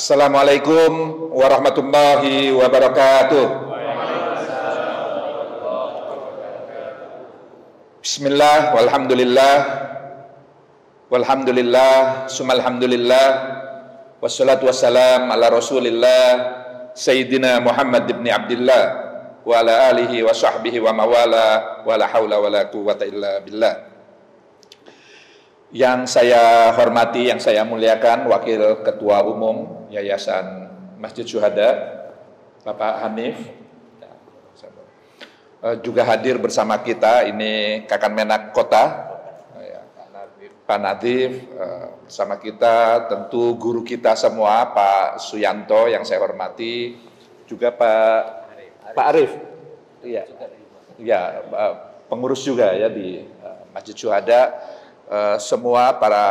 Assalamualaikum warahmatullahi wabarakatuh. Bismillah, walhamdulillah, walhamdulillah, sumalhamdulillah, wassalatu wassalam ala rasulillah, Sayyidina Muhammad ibn Abdillah, wa ala alihi wa sahbihi wa mawala, wa la hawla wa la quwwata illa billah. Yang saya hormati, yang saya muliakan, Wakil Ketua Umum Yayasan Masjid Syuhada, Bapak Hanif, juga hadir bersama kita, ini Kakan Menak Kota, Pak Nadif, bersama kita, tentu guru kita semua, Pak Suyanto yang saya hormati, juga Pak Arif, ya, pengurus juga ya di Masjid Syuhada, semua para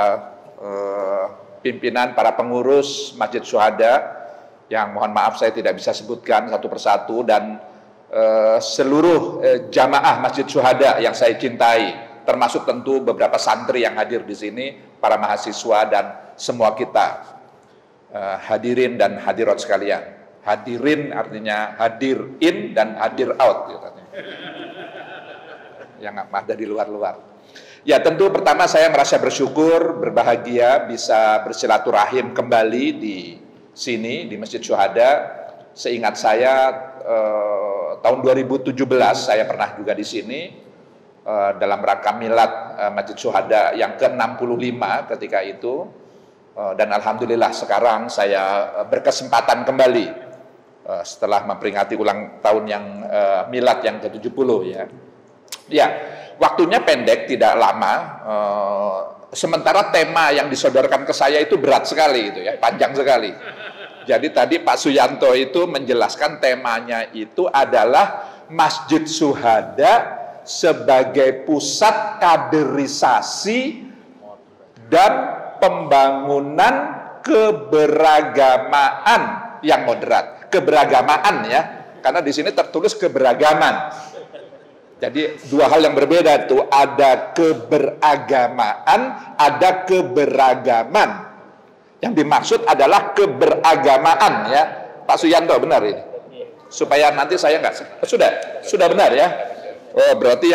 pimpinan, para pengurus Masjid Syuhada yang mohon maaf saya tidak bisa sebutkan satu persatu, dan seluruh jamaah Masjid Syuhada yang saya cintai, termasuk tentu beberapa santri yang hadir di sini, para mahasiswa dan semua kita, hadirin dan hadirat sekalian. Hadirin artinya hadir in dan hadir out, yang ada di luar-luar. Ya, tentu pertama saya merasa bersyukur, berbahagia bisa bersilaturahim kembali di sini, di Masjid Syuhada. Seingat saya tahun 2017 saya pernah juga di sini dalam rangka milad Masjid Syuhada yang ke-65 ketika itu, dan alhamdulillah sekarang saya berkesempatan kembali setelah memperingati ulang tahun yang milad yang ke-70 ya. Ya, waktunya pendek, tidak lama, sementara tema yang disodorkan ke saya itu berat sekali, itu ya, panjang sekali. Jadi tadi Pak Suyanto itu menjelaskan temanya itu adalah Masjid Syuhada sebagai pusat kaderisasi dan pembangunan keberagamaan yang moderat. Keberagamaan ya, karena di sini tertulis keberagaman. Jadi dua hal yang berbeda itu, ada keberagamaan, ada keberagaman. Yang dimaksud adalah keberagamaan ya, Pak Suyanto, benar ini? Supaya nanti saya nggak, sudah benar ya? Oh, berarti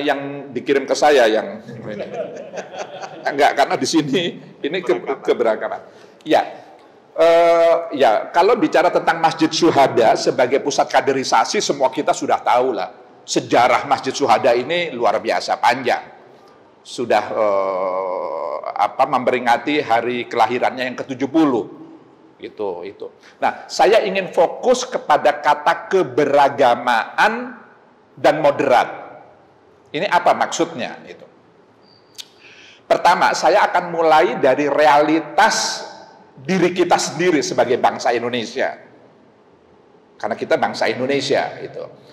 yang dikirim ke saya yang ini. Enggak, karena di sini ini keberagaman. Ya, ya kalau bicara tentang Masjid Syuhada sebagai pusat kaderisasi, semua kita sudah tahu lah. Sejarah Masjid Syuhada ini luar biasa panjang. Sudah memperingati hari kelahirannya yang ke-70. Itu. Nah, saya ingin fokus kepada kata keberagamaan dan moderat. Ini apa maksudnya itu? Pertama, saya akan mulai dari realitas diri kita sendiri sebagai bangsa Indonesia. Karena kita bangsa Indonesia itu.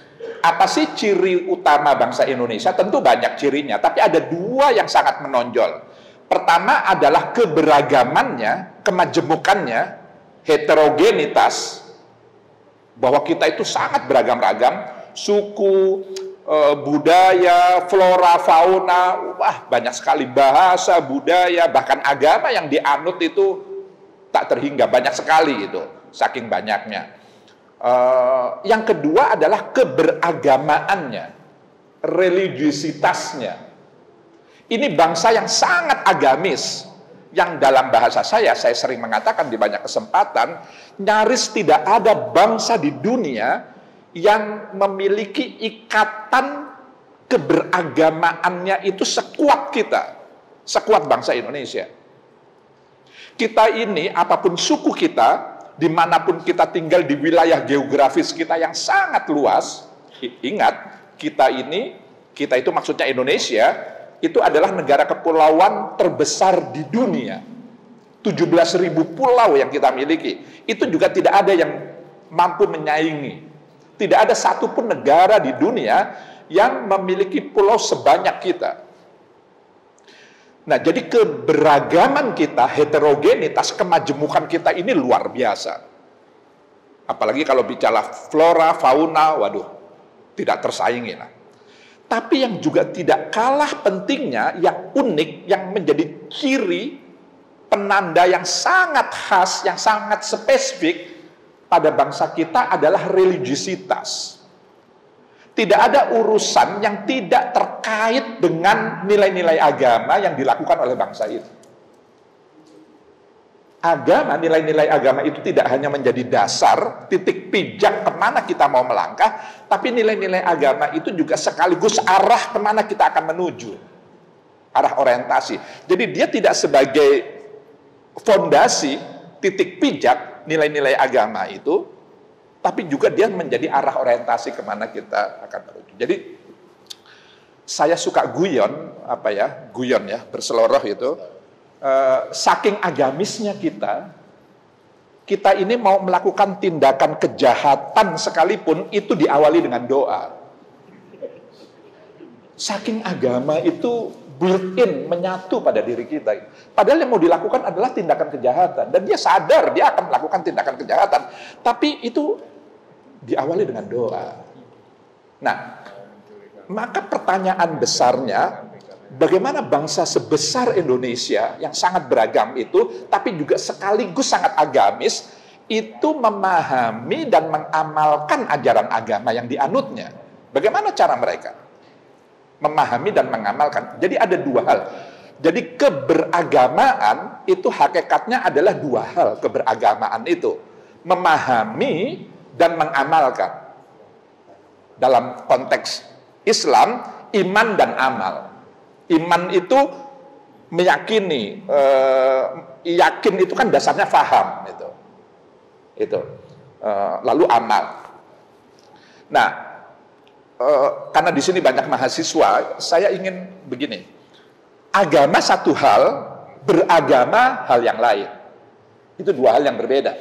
Apa sih ciri utama bangsa Indonesia? Tentu banyak cirinya, tapi ada dua yang sangat menonjol. Pertama adalah keberagamannya, kemajemukannya, heterogenitas, bahwa kita itu sangat beragam-ragam, suku, budaya, flora, fauna, wah banyak sekali, bahasa, budaya, bahkan agama yang dianut itu tak terhingga, banyak sekali itu, saking banyaknya. Yang kedua adalah keberagamaannya, religiusitasnya. Ini bangsa yang sangat agamis, yang dalam bahasa saya sering mengatakan di banyak kesempatan, nyaris tidak ada bangsa di dunia yang memiliki ikatan keberagamaannya itu sekuat kita, sekuat bangsa Indonesia. Kita ini, apapun suku kita, dimanapun kita tinggal di wilayah geografis kita yang sangat luas, ingat, kita itu maksudnya Indonesia, itu adalah negara kepulauan terbesar di dunia. 17.000 pulau yang kita miliki. Itu juga tidak ada yang mampu menyaingi. Tidak ada satupun negara di dunia yang memiliki pulau sebanyak kita. Nah, jadi keberagaman kita, heterogenitas, kemajemukan kita ini luar biasa. Apalagi kalau bicara flora, fauna, waduh, tidak tersaingi lah. Tapi yang juga tidak kalah pentingnya, yang unik, yang menjadi ciri penanda yang sangat khas, yang sangat spesifik pada bangsa kita adalah religiusitas. Tidak ada urusan yang tidak terkait dengan nilai-nilai agama yang dilakukan oleh bangsa itu. Agama, nilai-nilai agama itu tidak hanya menjadi dasar, titik pijak kemana kita mau melangkah, tapi nilai-nilai agama itu juga sekaligus arah kemana kita akan menuju. Arah orientasi. Jadi dia tidak sebagai fondasi, titik pijak nilai-nilai agama itu, tapi juga dia menjadi arah orientasi kemana kita akan menuju. Jadi saya suka guyon, guyon ya, berseloroh itu. Saking agamisnya kita ini mau melakukan tindakan kejahatan sekalipun itu diawali dengan doa. Saking agama itu built-in, menyatu pada diri kita. Padahal yang mau dilakukan adalah tindakan kejahatan. Dan dia sadar dia akan melakukan tindakan kejahatan. Tapi itu diawali dengan doa. Nah, maka pertanyaan besarnya, bagaimana bangsa sebesar Indonesia yang sangat beragam itu, tapi juga sekaligus sangat agamis, itu memahami dan mengamalkan ajaran agama yang dianutnya. Bagaimana cara mereka memahami dan mengamalkan? Jadi ada dua hal. Jadi keberagamaan itu hakikatnya adalah dua hal. Keberagamaan itu memahami dan mengamalkan. Dalam konteks Islam, iman dan amal. Iman itu meyakini, yakin itu kan dasarnya faham, itu. Lalu amal. Nah, karena di sini banyak mahasiswa, saya ingin begini. Agama satu hal, beragama hal yang lain. Itu dua hal yang berbeda.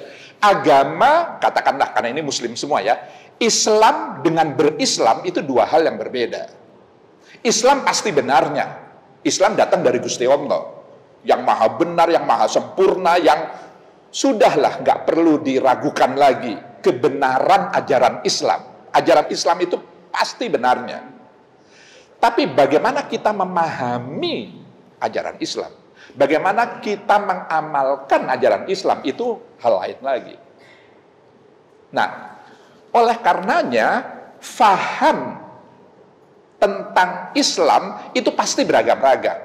Agama, katakanlah karena ini muslim semua ya, Islam dengan berislam itu dua hal yang berbeda. Islam pasti benarnya. Islam datang dari Gusti Allah, yang maha benar, yang maha sempurna, yang sudahlah nggak perlu diragukan lagi kebenaran ajaran Islam. Ajaran Islam itu pasti benarnya. Tapi bagaimana kita memahami ajaran Islam? Bagaimana kita mengamalkan ajaran Islam itu hal lain lagi. Nah, oleh karenanya faham tentang Islam itu pasti beragam-ragam.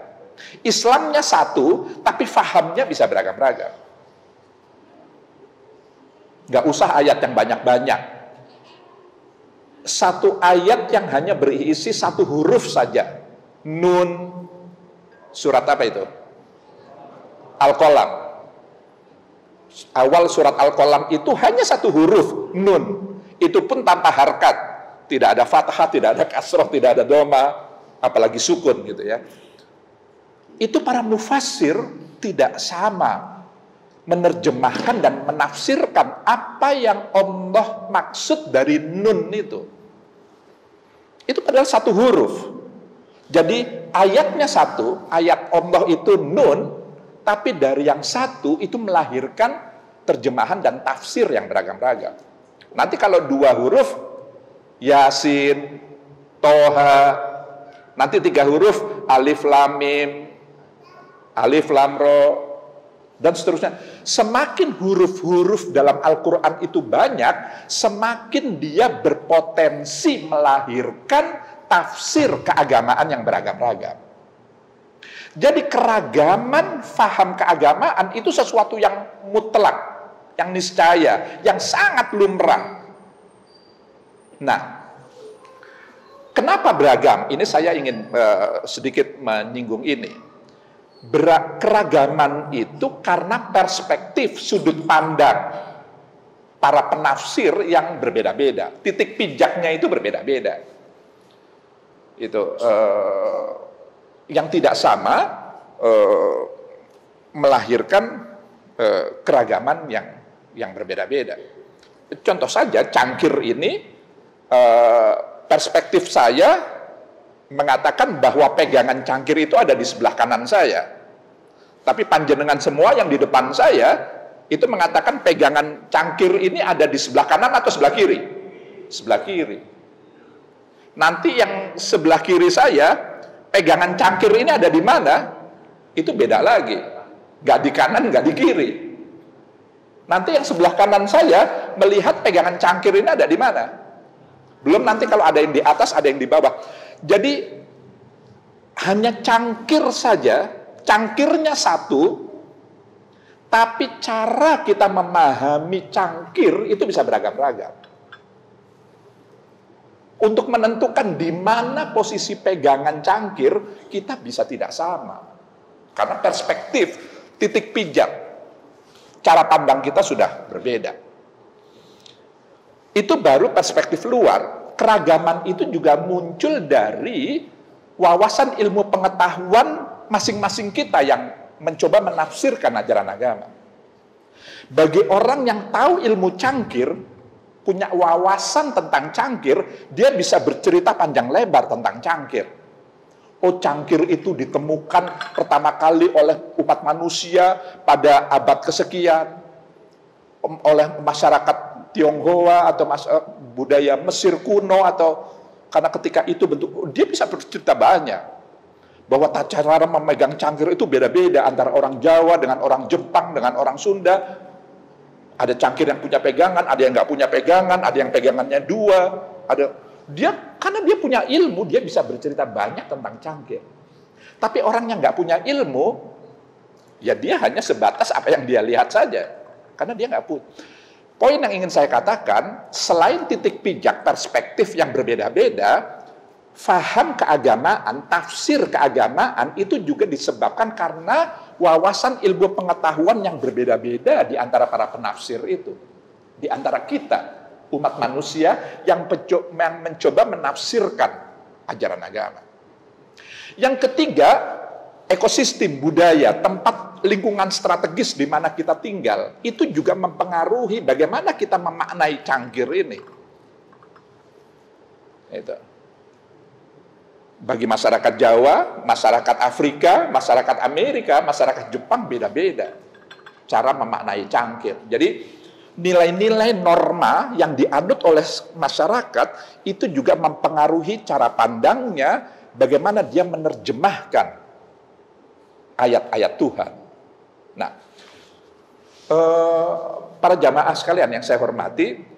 Islamnya satu, tapi fahamnya bisa beragam-ragam. Gak usah ayat yang banyak-banyak. Satu ayat yang hanya berisi satu huruf saja. Nun. Surat apa itu? Al-Qalam. Awal surat Al-Qalam itu hanya satu huruf, nun. Itu pun tanpa harkat. Tidak ada fathah, tidak ada kasroh, tidak ada doma, apalagi sukun gitu ya. Itu para mufassir tidak sama menerjemahkan dan menafsirkan apa yang Allah maksud dari nun itu. Itu padahal satu huruf. Jadi ayatnya satu, ayat Allah itu nun, tapi dari yang satu itu melahirkan terjemahan dan tafsir yang beragam-ragam. Nanti kalau dua huruf, Yasin, Toha, nanti tiga huruf, Alif Lam Mim, Alif Lam Ro, dan seterusnya. Semakin huruf-huruf dalam Al-Quran itu banyak, semakin dia berpotensi melahirkan tafsir keagamaan yang beragam-ragam. Jadi keragaman faham keagamaan itu sesuatu yang mutlak, yang niscaya, yang sangat lumrah. Nah, kenapa beragam? Ini saya ingin sedikit menyinggung ini. Keragaman itu karena perspektif sudut pandang para penafsir yang berbeda-beda. Titik pijaknya itu berbeda-beda. Itu yang tidak sama melahirkan keragaman yang berbeda-beda. Contoh saja cangkir ini, perspektif saya mengatakan bahwa pegangan cangkir itu ada di sebelah kanan saya. Tapi panjenengan semua yang di depan saya itu mengatakan pegangan cangkir ini ada di sebelah kanan atau sebelah kiri? Sebelah kiri. Nanti yang sebelah kiri saya, pegangan cangkir ini ada di mana? Itu beda lagi. nggak di kanan, nggak di kiri. Nanti yang sebelah kanan saya melihat pegangan cangkir ini ada di mana. Belum nanti kalau ada yang di atas, ada yang di bawah. Jadi hanya cangkir saja, cangkirnya satu, tapi cara kita memahami cangkir itu bisa beragam-ragam. Untuk menentukan di mana posisi pegangan cangkir, kita bisa tidak sama. Karena perspektif, titik pijak, cara pandang kita sudah berbeda. Itu baru perspektif luar. Keragaman itu juga muncul dari wawasan ilmu pengetahuan masing-masing kita yang mencoba menafsirkan ajaran agama. Bagi orang yang tahu ilmu cangkir, punya wawasan tentang cangkir, dia bisa bercerita panjang lebar tentang cangkir. Oh, cangkir itu ditemukan pertama kali oleh umat manusia pada abad kesekian, oleh masyarakat Tionghoa atau budaya Mesir kuno, atau karena ketika itu bentuk, dia bisa bercerita banyak bahwa cara memegang cangkir itu beda-beda antara orang Jawa dengan orang Jepang dengan orang Sunda. Ada cangkir yang punya pegangan, ada yang nggak punya pegangan, ada yang pegangannya dua, karena dia punya ilmu, dia bisa bercerita banyak tentang cangkir. Tapi orang yang nggak punya ilmu, ya dia hanya sebatas apa yang dia lihat saja, karena dia nggak punya. Poin yang ingin saya katakan, selain titik pijak perspektif yang berbeda-beda, faham keagamaan, tafsir keagamaan itu juga disebabkan karena wawasan ilmu pengetahuan yang berbeda-beda di antara para penafsir itu. Di antara kita, umat manusia yang mencoba menafsirkan ajaran agama. Yang ketiga, ekosistem budaya, tempat lingkungan strategis di mana kita tinggal, itu juga mempengaruhi bagaimana kita memaknai cangkir ini. Itu. Bagi masyarakat Jawa, masyarakat Afrika, masyarakat Amerika, masyarakat Jepang beda-beda cara memaknai cangkir. Jadi nilai-nilai norma yang dianut oleh masyarakat itu juga mempengaruhi cara pandangnya, bagaimana dia menerjemahkan ayat-ayat Tuhan. Nah, para jamaah sekalian yang saya hormati,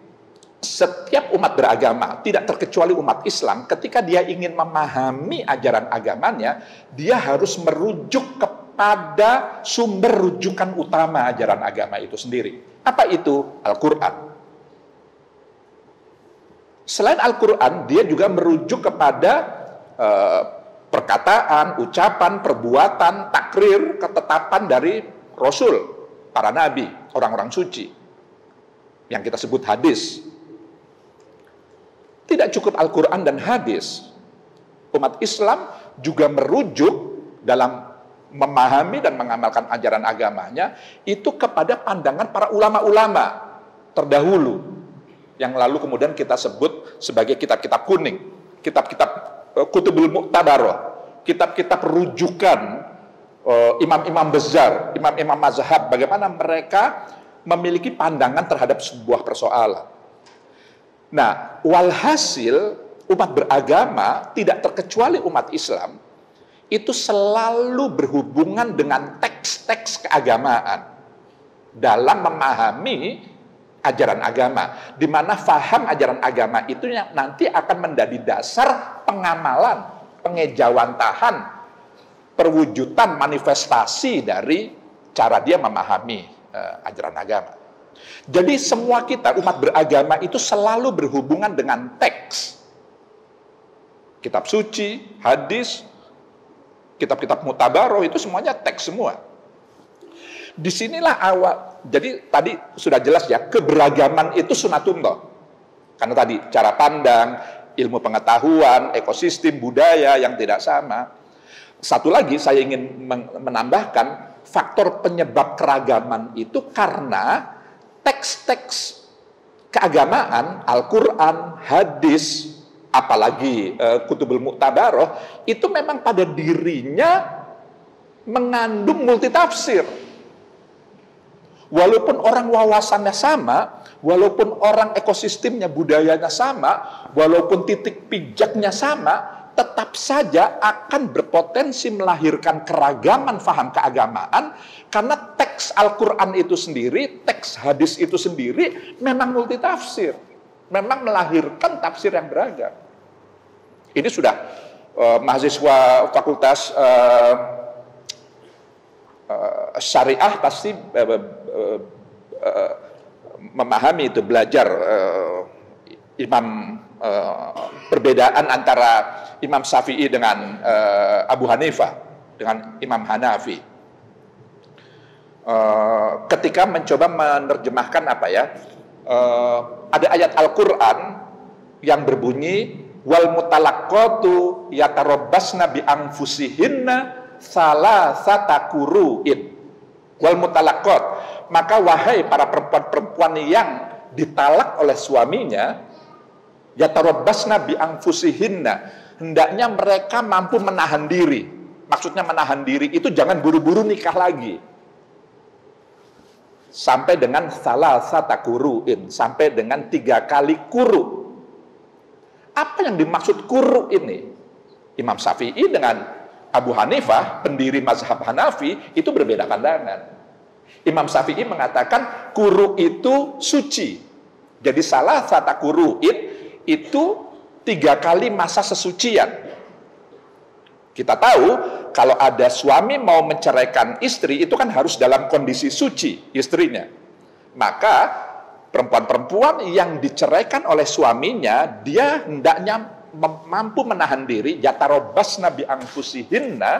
setiap umat beragama, tidak terkecuali umat Islam, ketika dia ingin memahami ajaran agamanya, dia harus merujuk kepada sumber rujukan utama ajaran agama itu sendiri. Apa itu? Al-Quran. Selain Al-Quran, dia juga merujuk kepada perkataan, ucapan, perbuatan, takrir, ketetapan dari Rasul, para nabi, orang-orang suci, yang kita sebut hadis. Tidak cukup Al-Quran dan hadis, umat Islam juga merujuk dalam memahami dan mengamalkan ajaran agamanya itu kepada pandangan para ulama-ulama terdahulu, yang lalu kemudian kita sebut sebagai kitab-kitab kuning, kitab-kitab Kutubul Mu'tabaroh, kitab-kitab rujukan imam-imam besar, imam-imam mazhab, bagaimana mereka memiliki pandangan terhadap sebuah persoalan. Nah, walhasil umat beragama, tidak terkecuali umat Islam, itu selalu berhubungan dengan teks-teks keagamaan dalam memahami ajaran agama, di mana faham ajaran agama itu yang nanti akan menjadi dasar pengamalan, pengejawantahan, perwujudan manifestasi dari cara dia memahami ajaran agama. Jadi semua kita, umat beragama itu selalu berhubungan dengan teks. Kitab suci, hadis, kitab-kitab mutabaroh, itu semuanya teks semua. Disinilah awal, jadi tadi sudah jelas ya, keberagaman itu sunatullah. Karena tadi cara pandang, ilmu pengetahuan, ekosistem, budaya yang tidak sama. Satu lagi saya ingin menambahkan, faktor penyebab keragaman itu karena teks-teks keagamaan, Al-Quran, hadis, apalagi Kutubul Mu'tabaroh, itu memang pada dirinya mengandung multitafsir. Walaupun orang wawasannya sama, walaupun orang ekosistemnya, budayanya sama, walaupun titik pijaknya sama, tetap saja akan berpotensi melahirkan keragaman faham keagamaan, karena teks Al-Quran itu sendiri, teks hadis itu sendiri memang multitafsir, memang melahirkan tafsir yang beragam. Ini sudah mahasiswa fakultas syariah pasti memahami itu, belajar perbedaan antara Imam Syafi'i dengan Abu Hanifah, dengan Imam Hanafi. Ketika mencoba menerjemahkan ada ayat Al-Quran yang berbunyi wal mutalaqqatu yatarabbasna bi anfusihinna salasata quru'in. Wal mutalaqqat, maka wahai para perempuan-perempuan yang ditalak oleh suaminya, yatarabbasna bi anfusihinna, hendaknya mereka mampu menahan diri. Maksudnya menahan diri itu jangan buru-buru nikah lagi. Sampai dengan salasata quru'in, sampai dengan 3 kali kuru. Apa yang dimaksud kuru ini? Imam Syafi'i dengan Abu Hanifah, pendiri mazhab Hanafi, itu berbeda pandangan. Imam Syafi'i mengatakan kuru itu suci. Jadi salasata quru'in itu 3 kali masa sesucian. Kita tahu kalau ada suami mau menceraikan istri, itu kan harus dalam kondisi suci istrinya. Maka perempuan-perempuan yang diceraikan oleh suaminya, dia hendaknya mampu menahan diri, yatarabbasna bi anfusihinna,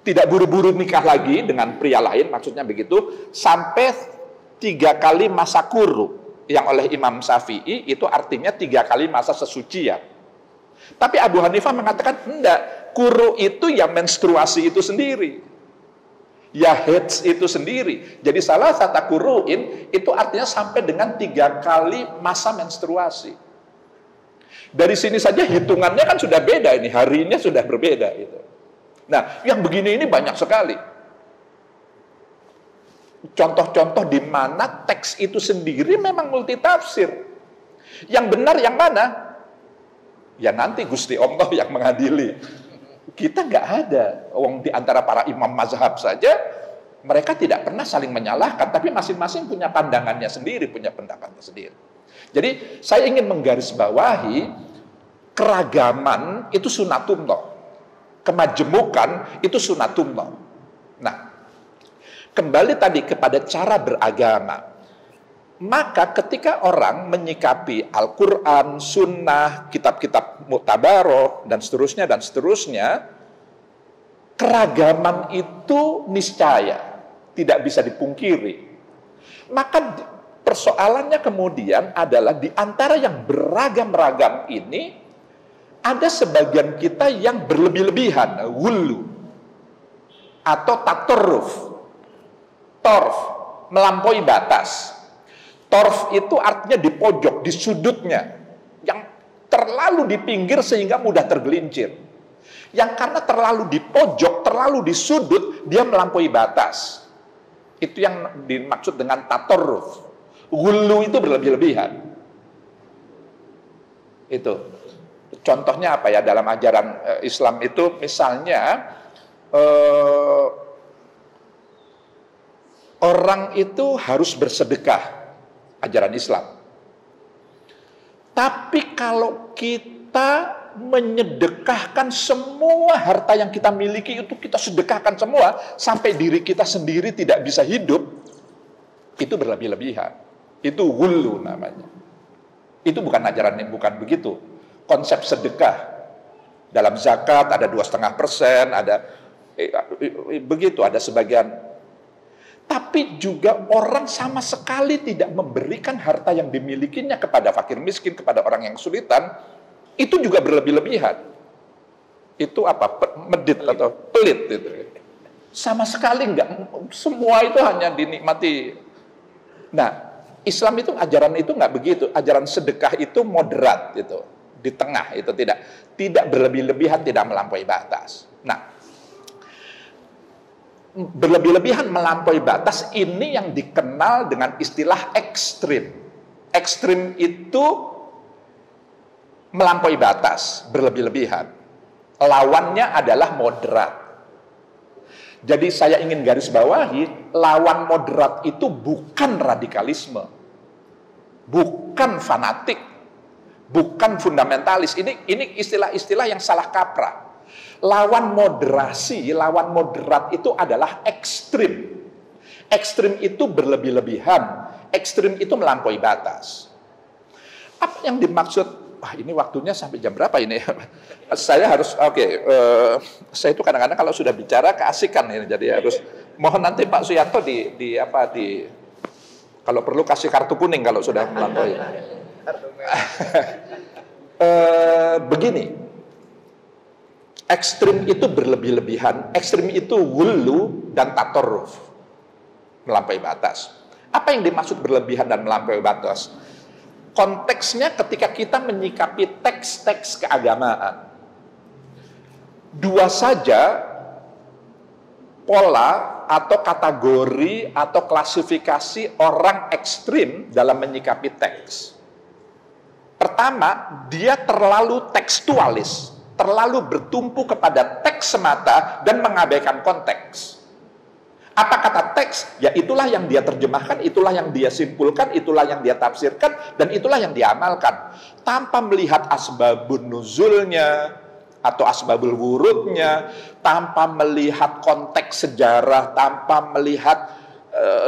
tidak buru-buru nikah lagi dengan pria lain, maksudnya begitu, sampai 3 kali masa kuru, yang oleh Imam Syafi'i itu artinya 3 kali masa sesucian. Tapi Abu Hanifah mengatakan enggak, kuru itu ya menstruasi itu sendiri, ya haid itu sendiri. Jadi salasata quru'in itu artinya sampai dengan 3 kali masa menstruasi. Dari sini saja hitungannya kan sudah beda, ini harinya sudah berbeda gitu. Nah, yang begini ini banyak sekali. Contoh-contoh di mana teks itu sendiri memang multitafsir. Yang benar yang mana? Ya nanti Gusti Allah yang mengadili. Kita nggak ada. Di antara para imam mazhab saja, mereka tidak pernah saling menyalahkan, tapi masing-masing punya pandangannya sendiri, punya pendapatnya sendiri. Jadi saya ingin menggarisbawahi keragaman itu sunatullah, kemajemukan itu sunatullah. Nah, kembali tadi kepada cara beragama. Maka ketika orang menyikapi Al-Quran, Sunnah, kitab-kitab Mu'tabaroh, dan seterusnya, keragaman itu niscaya, tidak bisa dipungkiri. Maka persoalannya kemudian adalah di antara yang beragam-ragam ini, ada sebagian kita yang berlebih-lebihan, wulu, atau tatorruf, torf, melampaui batas. Torf itu artinya di pojok, di sudutnya, yang terlalu di pinggir sehingga mudah tergelincir. Yang karena terlalu di pojok, terlalu di sudut, dia melampaui batas. Itu yang dimaksud dengan tatorruf. Gulu itu berlebih-lebihan. Itu. Contohnya apa ya dalam ajaran Islam itu, misalnya orang itu harus bersedekah, ajaran Islam. Tapi kalau kita menyedekahkan semua harta yang kita miliki, itu kita sedekahkan semua sampai diri kita sendiri tidak bisa hidup, itu berlebih-lebihan. Itu ghulu namanya. Itu bukan ajaran yang bukan begitu. Konsep sedekah dalam zakat ada 2,5%, ada begitu, ada sebagian. Tapi juga orang sama sekali tidak memberikan harta yang dimilikinya kepada fakir miskin, kepada orang yang kesulitan, itu juga berlebih-lebihan. Itu apa? Medit atau pelit itu. Sama sekali enggak, semua itu hanya dinikmati. Nah, Islam itu ajaran itu enggak begitu. Ajaran sedekah itu moderat gitu, di tengah, itu tidak berlebih-lebihan, tidak melampaui batas. Nah, berlebih-lebihan melampaui batas ini yang dikenal dengan istilah ekstrim. Ekstrim itu melampaui batas, berlebih-lebihan. lawannya adalah moderat. Jadi saya ingin garis bawahi, lawan moderat itu bukan radikalisme, bukan fanatik, bukan fundamentalis. Ini istilah-istilah yang salah kaprah. Lawan moderasi, lawan moderat itu adalah ekstrim. Ekstrim itu berlebih-lebihan, ekstrim itu melampaui batas. Apa yang dimaksud? Wah, ini waktunya sampai jam berapa ini? Saya harus, saya itu kadang-kadang kalau sudah bicara keasikan ini, jadi harus mohon nanti Pak Suyanto kalau perlu kasih kartu kuning kalau sudah melampaui. Begini, ekstrim itu berlebih-lebihan, ekstrim itu wulu dan tatoruf, melampaui batas. Apa yang dimaksud berlebihan dan melampaui batas? Konteksnya ketika kita menyikapi teks-teks keagamaan. Dua saja pola atau kategori atau klasifikasi orang ekstrim dalam menyikapi teks. Pertama, dia terlalu tekstualis, terlalu bertumpu kepada teks semata dan mengabaikan konteks. Apa kata teks? Ya itulah yang dia terjemahkan, itulah yang dia simpulkan, itulah yang dia tafsirkan, dan itulah yang dia amalkan. Tanpa melihat asbabun nuzulnya, atau asbabul wurudnya, tanpa melihat konteks sejarah, tanpa melihat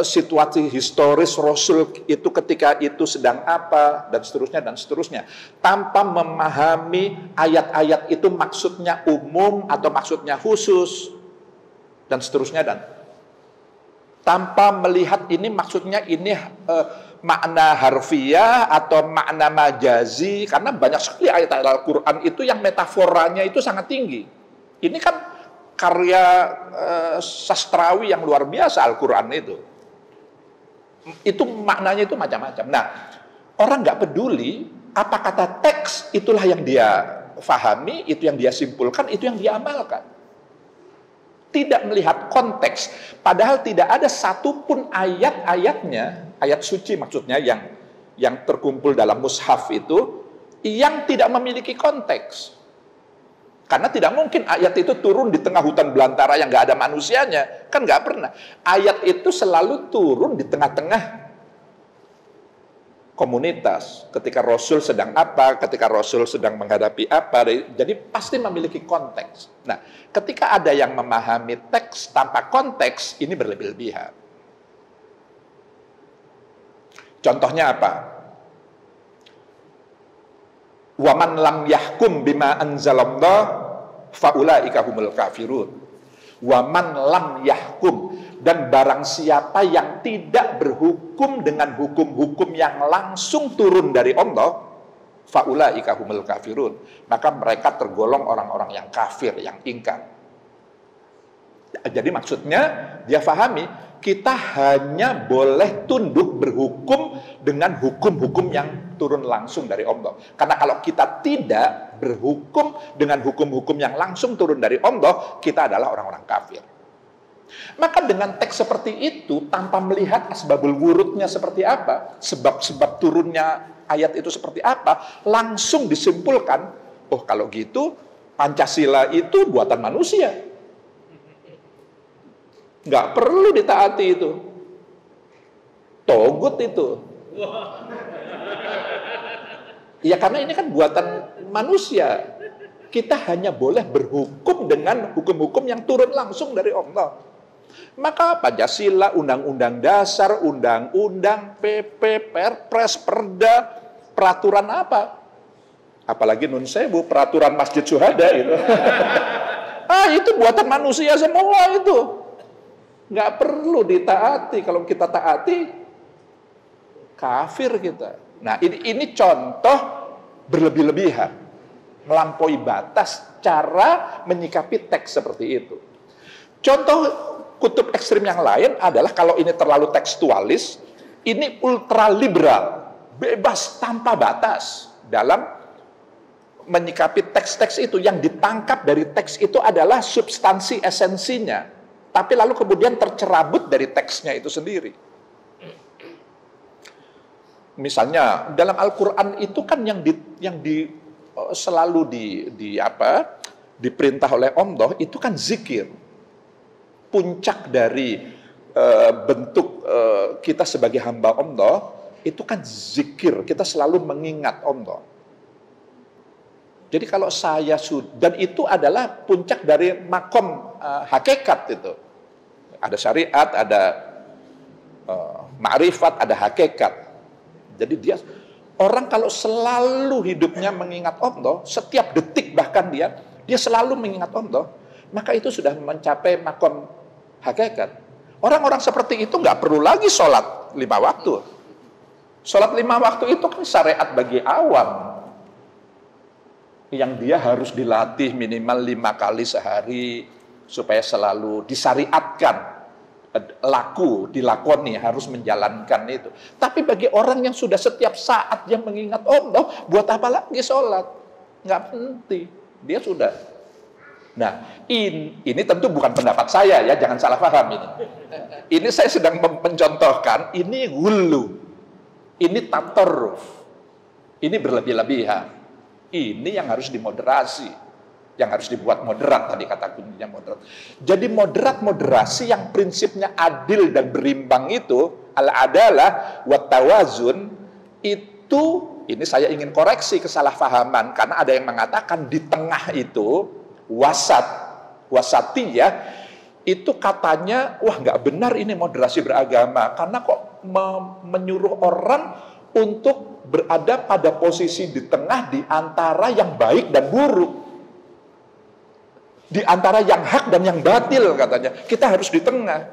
situasi historis Rasul itu ketika itu sedang apa, dan seterusnya. Tanpa memahami ayat-ayat itu maksudnya umum atau maksudnya khusus, dan seterusnya, dan tanpa melihat ini maksudnya ini makna harfiah atau makna majazi, karena banyak sekali ayat-ayat Al-Quran itu yang metaforanya itu sangat tinggi. Ini kan karya sastrawi yang luar biasa Al-Quran itu. Itu maknanya itu macam-macam. Nah, orang nggak peduli apa kata teks, itulah yang dia fahami, itu yang dia simpulkan, itu yang dia amalkan. Tidak melihat konteks, padahal tidak ada satupun ayat-ayatnya, ayat suci maksudnya yang terkumpul dalam mushaf itu, yang tidak memiliki konteks. Karena tidak mungkin ayat itu turun di tengah hutan belantara yang nggak ada manusianya, kan nggak pernah. Ayat itu selalu turun di tengah-tengah komunitas, ketika Rasul sedang apa, ketika Rasul sedang menghadapi apa, jadi pasti memiliki konteks. Nah, ketika ada yang memahami teks tanpa konteks, ini berlebih-lebihan. Contohnya apa? Waman lam yahkum bima anzalallah faulaika humul kafirun. Waman lam yahkum, dan barang siapa yang tidak berhukum dengan hukum-hukum yang langsung turun dari Allah, faulaika humul kafirun, maka mereka tergolong orang-orang yang kafir, yang ingkar. Jadi maksudnya dia fahami, kita hanya boleh tunduk berhukum dengan hukum-hukum yang turun langsung dari Allah. Karena kalau kita tidak berhukum dengan hukum-hukum yang langsung turun dari Allah, kita adalah orang-orang kafir. Maka dengan teks seperti itu, tanpa melihat asbabul wurudnya seperti apa, sebab-sebab turunnya ayat itu seperti apa, langsung disimpulkan, oh kalau gitu Pancasila itu buatan manusia, nggak perlu ditaati itu, togut itu. Ya karena ini kan buatan manusia, kita hanya boleh berhukum dengan hukum-hukum yang turun langsung dari Allah. Maka Pancasila, Undang-Undang Dasar, Undang-Undang, PP, Perpres, Perda, peraturan apa? Apalagi Nun Sewu, peraturan Masjid Syuhada itu. Itu buatan manusia semua itu. Nggak perlu ditaati. Kalau kita taati, kafir kita. Nah ini contoh berlebih-lebihan, melampaui batas cara menyikapi teks seperti itu. Contoh kutub ekstrim yang lain adalah kalau ini terlalu tekstualis, ini ultraliberal, bebas tanpa batas dalam menyikapi teks-teks itu. Yang ditangkap dari teks itu adalah substansi esensinya, tapi lalu kemudian tercerabut dari teksnya itu sendiri. Misalnya dalam Al-Quran itu kan selalu diperintah oleh Allah itu kan zikir. Puncak dari bentuk kita sebagai hamba Allah itu kan zikir. Kita selalu mengingat Allah. Jadi kalau saya dan itu adalah puncak dari makom hakikat itu. Ada syariat, ada ma'rifat, ada hakikat. Jadi dia orang kalau selalu hidupnya mengingat Allah, setiap detik bahkan dia selalu mengingat Allah, maka itu sudah mencapai makom hakikat. Orang-orang seperti itu nggak perlu lagi sholat 5 waktu. Sholat 5 waktu itu kan syariat bagi awam. Yang dia harus dilatih minimal 5 kali sehari supaya selalu disyariatkan. Laku, dilakoni, harus menjalankan itu. Tapi bagi orang yang sudah setiap saat dia mengingat Allah, buat apa lagi sholat? Nggak penting. Dia sudah. Nah, ini tentu bukan pendapat saya ya, jangan salah paham ini. Ini saya sedang mencontohkan, ini hulu, ini tatorruf, ini berlebih-lebihan. Ini yang harus dimoderasi. Yang harus dibuat moderat, tadi kata kuncinya moderat. Jadi moderasi yang prinsipnya adil dan berimbang itu, al-adalah wa tawazun, itu, ini saya ingin koreksi kesalahpahaman, karena ada yang mengatakan di tengah itu, wasatiyah, itu katanya, wah nggak benar ini moderasi beragama, karena kok menyuruh orang untuk berada pada posisi di tengah di antara yang baik dan buruk. Di antara yang hak dan yang batil katanya. Kita harus di tengah.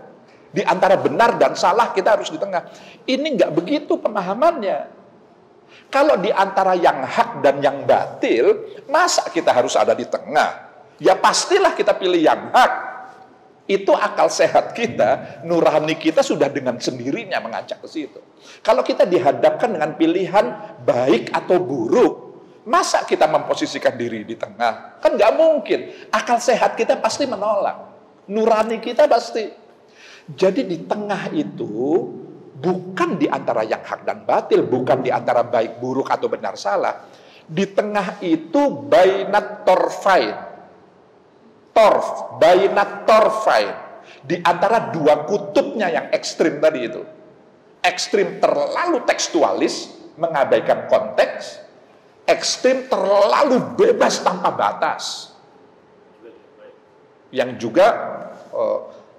Di antara benar dan salah kita harus di tengah. Ini nggak begitu pemahamannya. Kalau di antara yang hak dan yang batil, masa kita harus ada di tengah? Ya pastilah kita pilih yang hak. Itu akal sehat kita, nurani kita sudah dengan sendirinya mengajak ke situ. Kalau kita dihadapkan dengan pilihan baik atau buruk, masa kita memposisikan diri di tengah? Kan nggak mungkin. Akal sehat kita pasti menolak. Nurani kita pasti. Jadi di tengah itu, bukan di antara yang hak dan batil, bukan di antara baik buruk atau benar salah. Di tengah itu bainat torfain. Bainat torfain. Di antara dua kutubnya yang ekstrim tadi itu. Ekstrim terlalu tekstualis, mengabaikan konteks. Ekstrim terlalu bebas tanpa batas, yang juga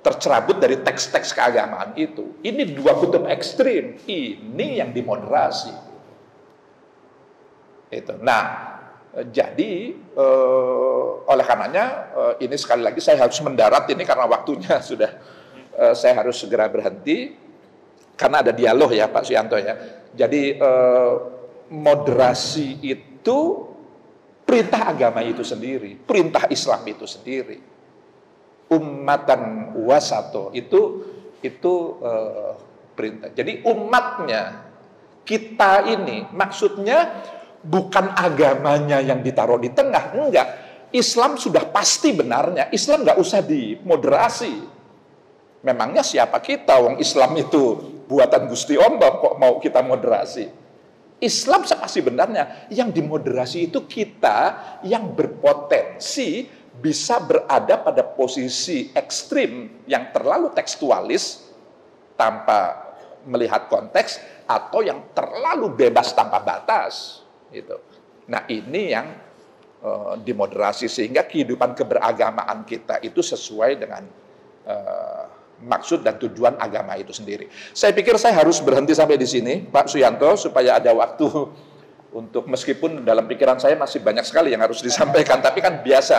tercerabut dari teks-teks keagamaan itu. Ini dua kutub ekstrim, ini yang dimoderasi. Itu. Nah, jadi oleh karenanya ini sekali lagi saya harus mendarat ini karena waktunya sudah, saya harus segera berhenti karena ada dialog ya Pak Suyanto ya. Jadi moderasi itu perintah agama itu sendiri, perintah Islam itu sendiri. Ummatan wasato itu perintah. Jadi umatnya kita ini maksudnya bukan agamanya yang ditaruh di tengah, enggak. Islam sudah pasti benarnya. Islam nggak usah dimoderasi. Memangnya siapa kita? Wong Islam itu buatan Gusti Allah kok mau kita moderasi? Islam sepasti benarnya, yang dimoderasi itu kita yang berpotensi bisa berada pada posisi ekstrim yang terlalu tekstualis tanpa melihat konteks atau yang terlalu bebas tanpa batas. Gitu. Nah ini yang dimoderasi sehingga kehidupan keberagamaan kita itu sesuai dengan maksud dan tujuan agama itu sendiri. Saya pikir saya harus berhenti sampai di sini, Pak Suyanto, supaya ada waktu untuk, meskipun dalam pikiran saya masih banyak sekali yang harus disampaikan, tapi kan biasa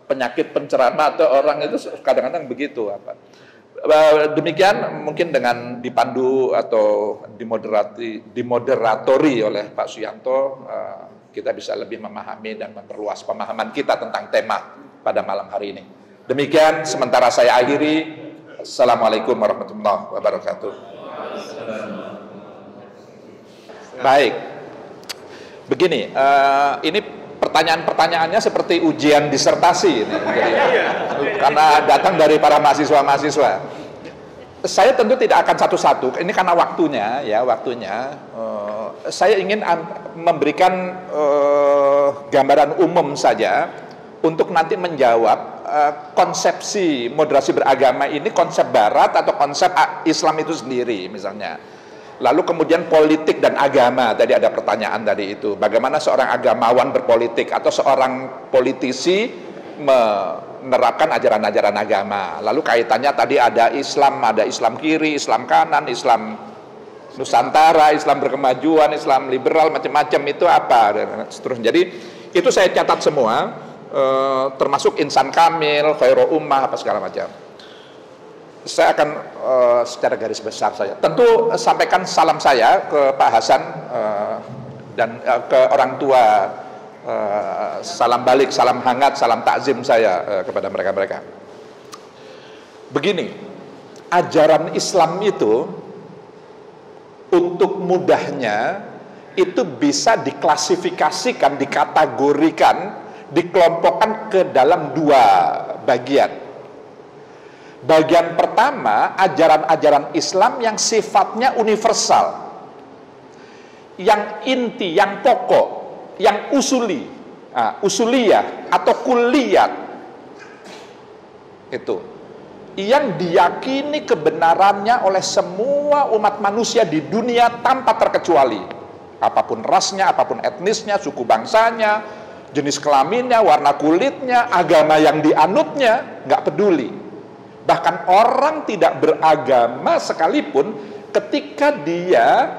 penyakit penceramah atau orang itu kadang-kadang begitu. Demikian mungkin dengan dipandu atau dimoderatori oleh Pak Suyanto, kita bisa lebih memahami dan memperluas pemahaman kita tentang tema pada malam hari ini. Demikian sementara saya akhiri. Assalamualaikum warahmatullahi wabarakatuh. Baik. Begini, ini pertanyaan-pertanyaannya seperti ujian disertasi ini. Jadi, karena datang dari para mahasiswa-mahasiswa. Saya tentu tidak akan satu-satu. Ini karena waktunya, ya waktunya. Saya ingin memberikan gambaran umum saja untuk nanti menjawab konsepsi moderasi beragama ini konsep barat atau konsep Islam itu sendiri misalnya. Lalu kemudian politik dan agama, tadi ada pertanyaan tadi itu, bagaimana seorang agamawan berpolitik atau seorang politisi menerapkan ajaran-ajaran agama. Lalu kaitannya tadi ada Islam kiri, Islam kanan, Islam Nusantara, Islam berkemajuan, Islam liberal, macam-macam itu apa dan seterusnya. Jadi itu saya catat semua, termasuk insan kamil, khairu ummah, apa segala macam. Saya akan secara garis besar saya tentu sampaikan salam saya ke Pak Hasan dan ke orang tua, salam balik, salam hangat, salam takzim saya kepada mereka-mereka. Begini, ajaran Islam itu untuk mudahnya itu bisa diklasifikasikan, dikategorikan, dikelompokkan ke dalam dua bagian. Bagian pertama, ajaran-ajaran Islam yang sifatnya universal, yang inti, yang pokok, yang usuli, usuliyah atau kulliyat, itu yang diyakini kebenarannya oleh semua umat manusia di dunia tanpa terkecuali, apapun rasnya, apapun etnisnya, suku bangsanya, jenis kelaminnya, warna kulitnya, agama yang dianutnya, nggak peduli. Bahkan orang tidak beragama sekalipun, ketika dia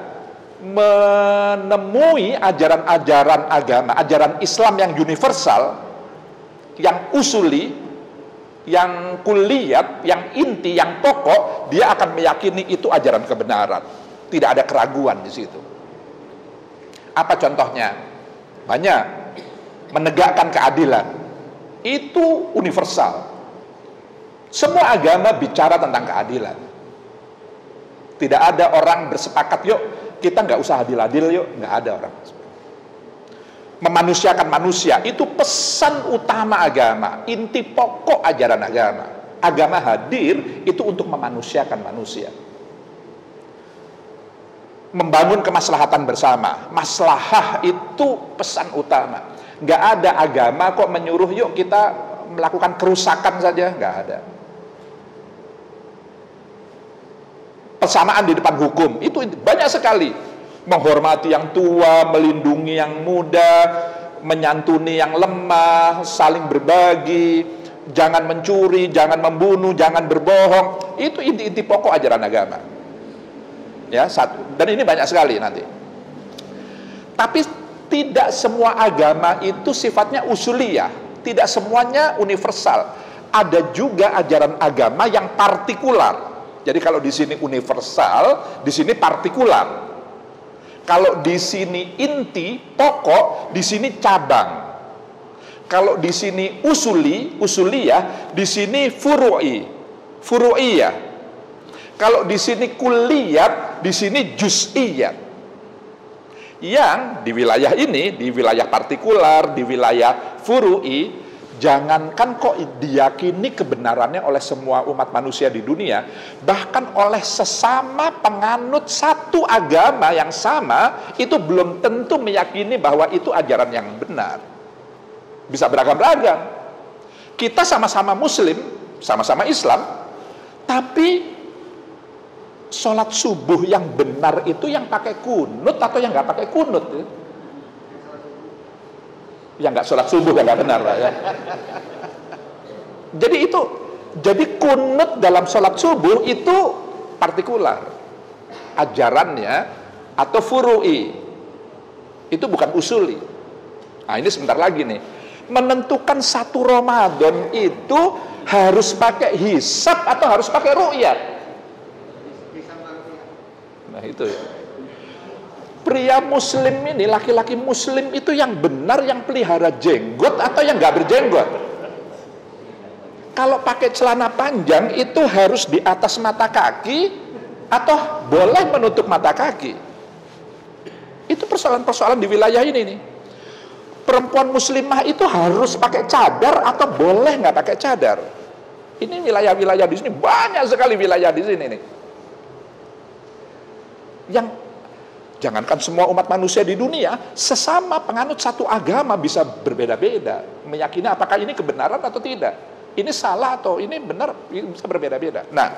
menemui ajaran-ajaran agama, ajaran Islam yang universal, yang usuli, yang kulliyat, yang inti, yang pokok, dia akan meyakini itu ajaran kebenaran. Tidak ada keraguan di situ. Apa contohnya? Banyak. Menegakkan keadilan. Itu universal. Semua agama bicara tentang keadilan. Tidak ada orang bersepakat, yuk kita nggak usah adil-adil, yuk. Nggak ada orang. Memanusiakan manusia, itu pesan utama agama, inti pokok ajaran agama. Agama hadir itu untuk memanusiakan manusia. Membangun kemaslahatan bersama. Maslahah itu pesan utama. Nggak ada agama kok menyuruh yuk kita melakukan kerusakan saja, nggak ada. Persamaan di depan hukum itu banyak sekali. Menghormati yang tua, melindungi yang muda, menyantuni yang lemah, saling berbagi, jangan mencuri, jangan membunuh, jangan berbohong. Itu inti-inti pokok ajaran agama. Ya, satu. Dan ini banyak sekali nanti. Tapi tidak semua agama itu sifatnya usuliyah, tidak semuanya universal. Ada juga ajaran agama yang partikular. Jadi kalau di sini universal, di sini partikular. Kalau di sini inti, pokok, di sini cabang. Kalau di sini usuliyah, di sini furu'iyah. Kalau di sini kulliyat, di sini juz'iyat. Yang di wilayah ini, di wilayah partikular, di wilayah furu'i, jangankan kok diyakini kebenarannya oleh semua umat manusia di dunia, bahkan oleh sesama penganut satu agama yang sama, itu belum tentu meyakini bahwa itu ajaran yang benar. Bisa beragam-ragam. Kita sama-sama muslim, sama-sama Islam, tapi sholat subuh yang benar itu yang pakai kunut atau yang nggak pakai kunut? Yang nggak sholat subuh yang nggak benar lah ya. Jadi kunut dalam sholat subuh itu partikular ajarannya atau furu'i, itu bukan usuli. Nah ini sebentar lagi nih, menentukan satu Ramadan itu harus pakai hisab atau harus pakai ru'yat. Nah itu ya. Pria muslim ini, laki-laki muslim itu yang benar yang pelihara jenggot atau yang nggak berjenggot? Kalau pakai celana panjang itu harus di atas mata kaki atau boleh menutup mata kaki? Itu persoalan-persoalan di wilayah ini nih. Perempuan muslimah itu harus pakai cadar atau boleh nggak pakai cadar? Ini wilayah-wilayah di sini, banyak sekali wilayah di sini nih. Yang Jangankan semua umat manusia di dunia, sesama penganut satu agama bisa berbeda-beda, meyakini apakah ini kebenaran atau tidak, ini salah atau ini benar, bisa berbeda-beda. Nah,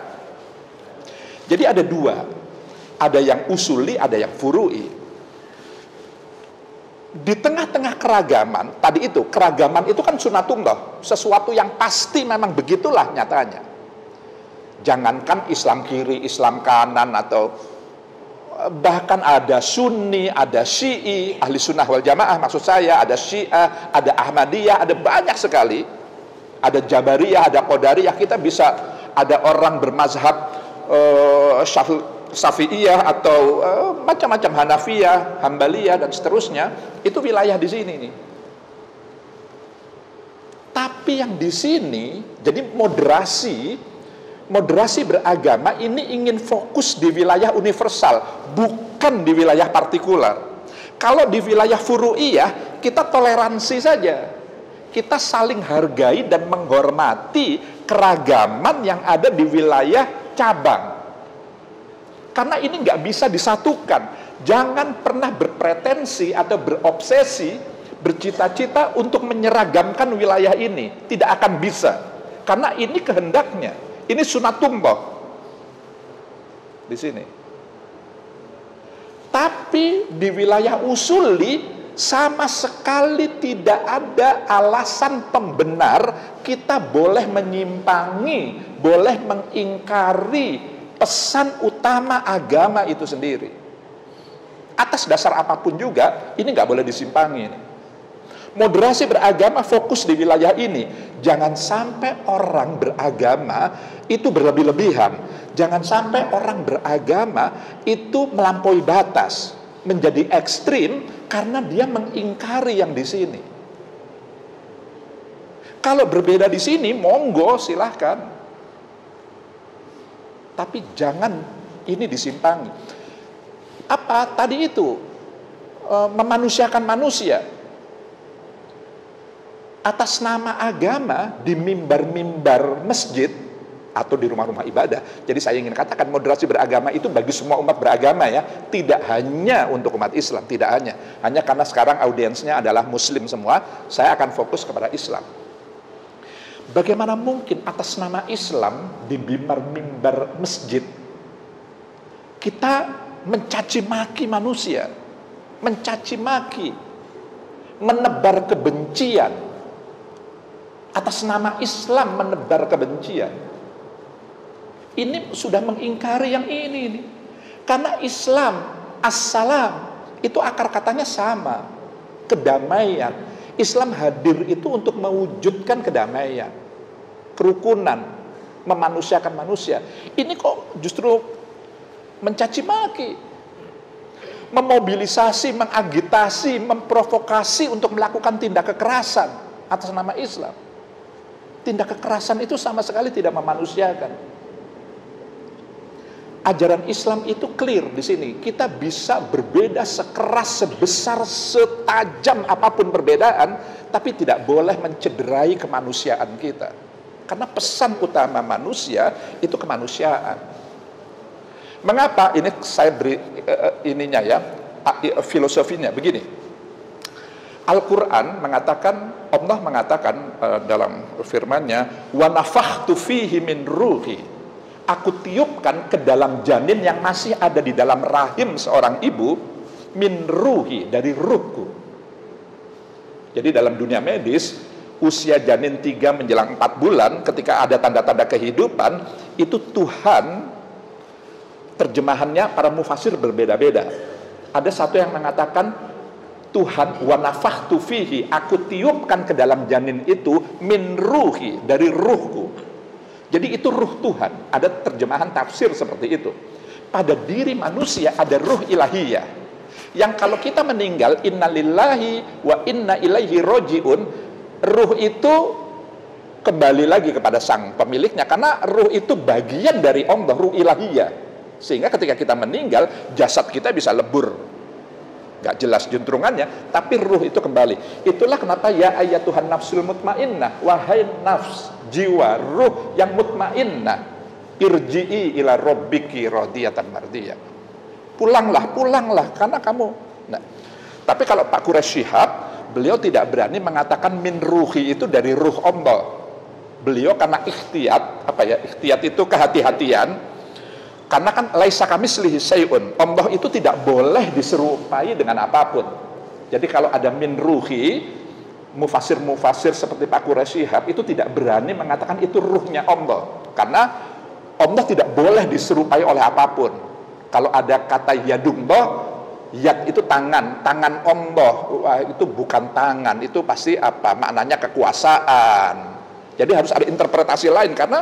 jadi ada dua, ada yang usuli, ada yang furu'i. Di tengah-tengah keragaman, tadi itu, keragaman itu kan sunatullah, sesuatu yang pasti memang begitulah nyatanya. Jangankan Islam kiri, Islam kanan, atau bahkan ada Sunni, ada Syi'i, ahli sunnah wal jamaah maksud saya, ada Syiah, ada Ahmadiyah, ada banyak sekali, ada Jabariyah, ada Qadariyah. Kita bisa, ada orang bermazhab Syafi'iyah atau macam-macam, Hanafiyah, Hambaliyah dan seterusnya. Itu wilayah di sini nih. Tapi yang di sini jadi moderasi beragama ini ingin fokus di wilayah universal, bukan di wilayah partikular. Kalau di wilayah furu'iyah, kita toleransi saja. Kita saling hargai dan menghormati keragaman yang ada di wilayah cabang. Karena ini nggak bisa disatukan. Jangan pernah berpretensi atau berobsesi, bercita-cita untuk menyeragamkan wilayah ini. Tidak akan bisa. Karena ini kehendaknya. Ini sunatullah di sini. Tapi di wilayah usuli sama sekali tidak ada alasan pembenar kita boleh menyimpangi, boleh mengingkari pesan utama agama itu sendiri. Atas dasar apapun juga, ini nggak boleh disimpangi. Moderasi beragama fokus di wilayah ini. Jangan sampai orang beragama itu berlebih-lebihan. Jangan sampai orang beragama itu melampaui batas, menjadi ekstrim karena dia mengingkari yang di sini. Kalau berbeda di sini, monggo silahkan. Tapi jangan ini disimpangi. Apa tadi itu? Memanusiakan manusia. Atas nama agama di mimbar-mimbar masjid atau di rumah-rumah ibadah. Jadi saya ingin katakan moderasi beragama itu bagi semua umat beragama ya, tidak hanya untuk umat Islam, tidak hanya karena sekarang audiensnya adalah muslim semua, saya akan fokus kepada Islam. Bagaimana mungkin atas nama Islam di mimbar-mimbar masjid kita mencaci maki manusia, mencaci maki, menebar kebencian. Atas nama Islam menebar kebencian. Ini sudah mengingkari yang ini. Karena Islam, as-salam, itu akar katanya sama. Kedamaian. Islam hadir itu untuk mewujudkan kedamaian, kerukunan, memanusiakan manusia. Ini kok justru mencaci maki, memobilisasi, mengagitasi, memprovokasi untuk melakukan tindak kekerasan atas nama Islam. Tindak kekerasan itu sama sekali tidak memanusiakan. Ajaran Islam itu clear di sini. Kita bisa berbeda sekeras, sebesar, setajam apapun perbedaan, tapi tidak boleh mencederai kemanusiaan kita. Karena pesan utama manusia itu kemanusiaan. Mengapa? Ini saya beri ininya ya, filosofinya begini. Al-Quran mengatakan, Allah mengatakan dalam firman-Nya, wa nafakhtu fihi min ruhi. Aku tiupkan ke dalam janin yang masih ada di dalam rahim seorang ibu, min ruhi, dari ruhku. Jadi dalam dunia medis, usia janin 3 menjelang 4 bulan, ketika ada tanda-tanda kehidupan, itu Tuhan, terjemahannya para mufasir berbeda-beda. Ada satu yang mengatakan, Tuhan wa nafakhtu fihi, aku tiupkan ke dalam janin itu min ruhi, dari ruhku. Jadi itu ruh Tuhan. Ada terjemahan tafsir seperti itu. Pada diri manusia ada ruh ilahiyah, yang kalau kita meninggal, innalillahi wa inna ilaihi roji'un, ruh itu kembali lagi kepada sang pemiliknya, karena ruh itu bagian dari Allah, ruh ilahiyah. Sehingga ketika kita meninggal, jasad kita bisa lebur, gak jelas juntrungannya, tapi ruh itu kembali. Itulah kenapa ya ayyatuhan nafsul mutmainnah, wahai nafs, jiwa, ruh yang mutmainnah, irji'i ila rabbiki radiyatan mardiyah. pulanglah, karena kamu. Nah, tapi kalau Pak Quraisy Shihab, beliau tidak berani mengatakan min ruhi itu dari ruh Allah. Beliau karena ikhtiyat, ikhtiyat itu kehati-hatian. Karena kan laisa kamislihi syai'un. Allah itu tidak boleh diserupai dengan apapun. Jadi kalau ada min ruhi, mufasir seperti Pak Quraisy Shihab itu tidak berani mengatakan itu ruhnya Allah. Karena Allah tidak boleh diserupai oleh apapun. Kalau ada kata yadullah, yad itu tangan Allah. Wah, itu bukan tangan, itu pasti maknanya kekuasaan. Jadi harus ada interpretasi lain, karena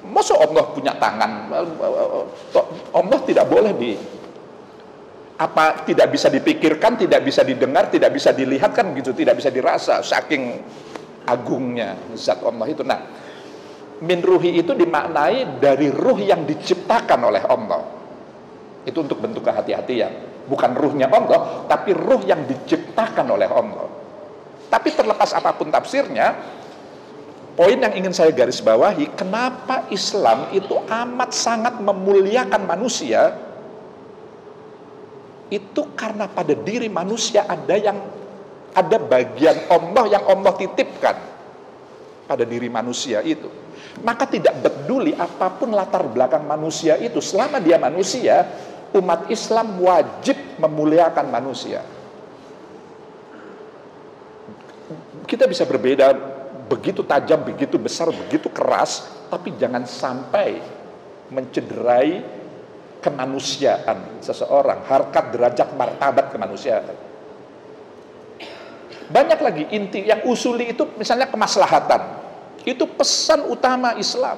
masa Allah punya tangan? Allah tidak boleh tidak bisa dipikirkan, tidak bisa didengar, tidak bisa dilihat, kan gitu, tidak bisa dirasa, saking agungnya zat Allah itu. Nah, min ruhi itu dimaknai dari ruh yang diciptakan oleh Allah. Itu untuk bentuk kehati-hatian. Bukan ruhnya Allah, tapi ruh yang diciptakan oleh Allah. Tapi terlepas apapun tafsirnya, poin yang ingin saya garis bawahi, kenapa Islam itu amat sangat memuliakan manusia, itu karena pada diri manusia ada bagian Allah yang Allah titipkan pada diri manusia itu. Maka tidak peduli apapun latar belakang manusia itu, selama dia manusia, umat Islam wajib memuliakan manusia. Kita bisa berbeda begitu tajam, begitu besar, begitu keras, tapi jangan sampai mencederai kemanusiaan seseorang, harkat, derajat, martabat kemanusiaan. Banyak lagi inti yang usuli itu, misalnya kemaslahatan. Itu pesan utama Islam,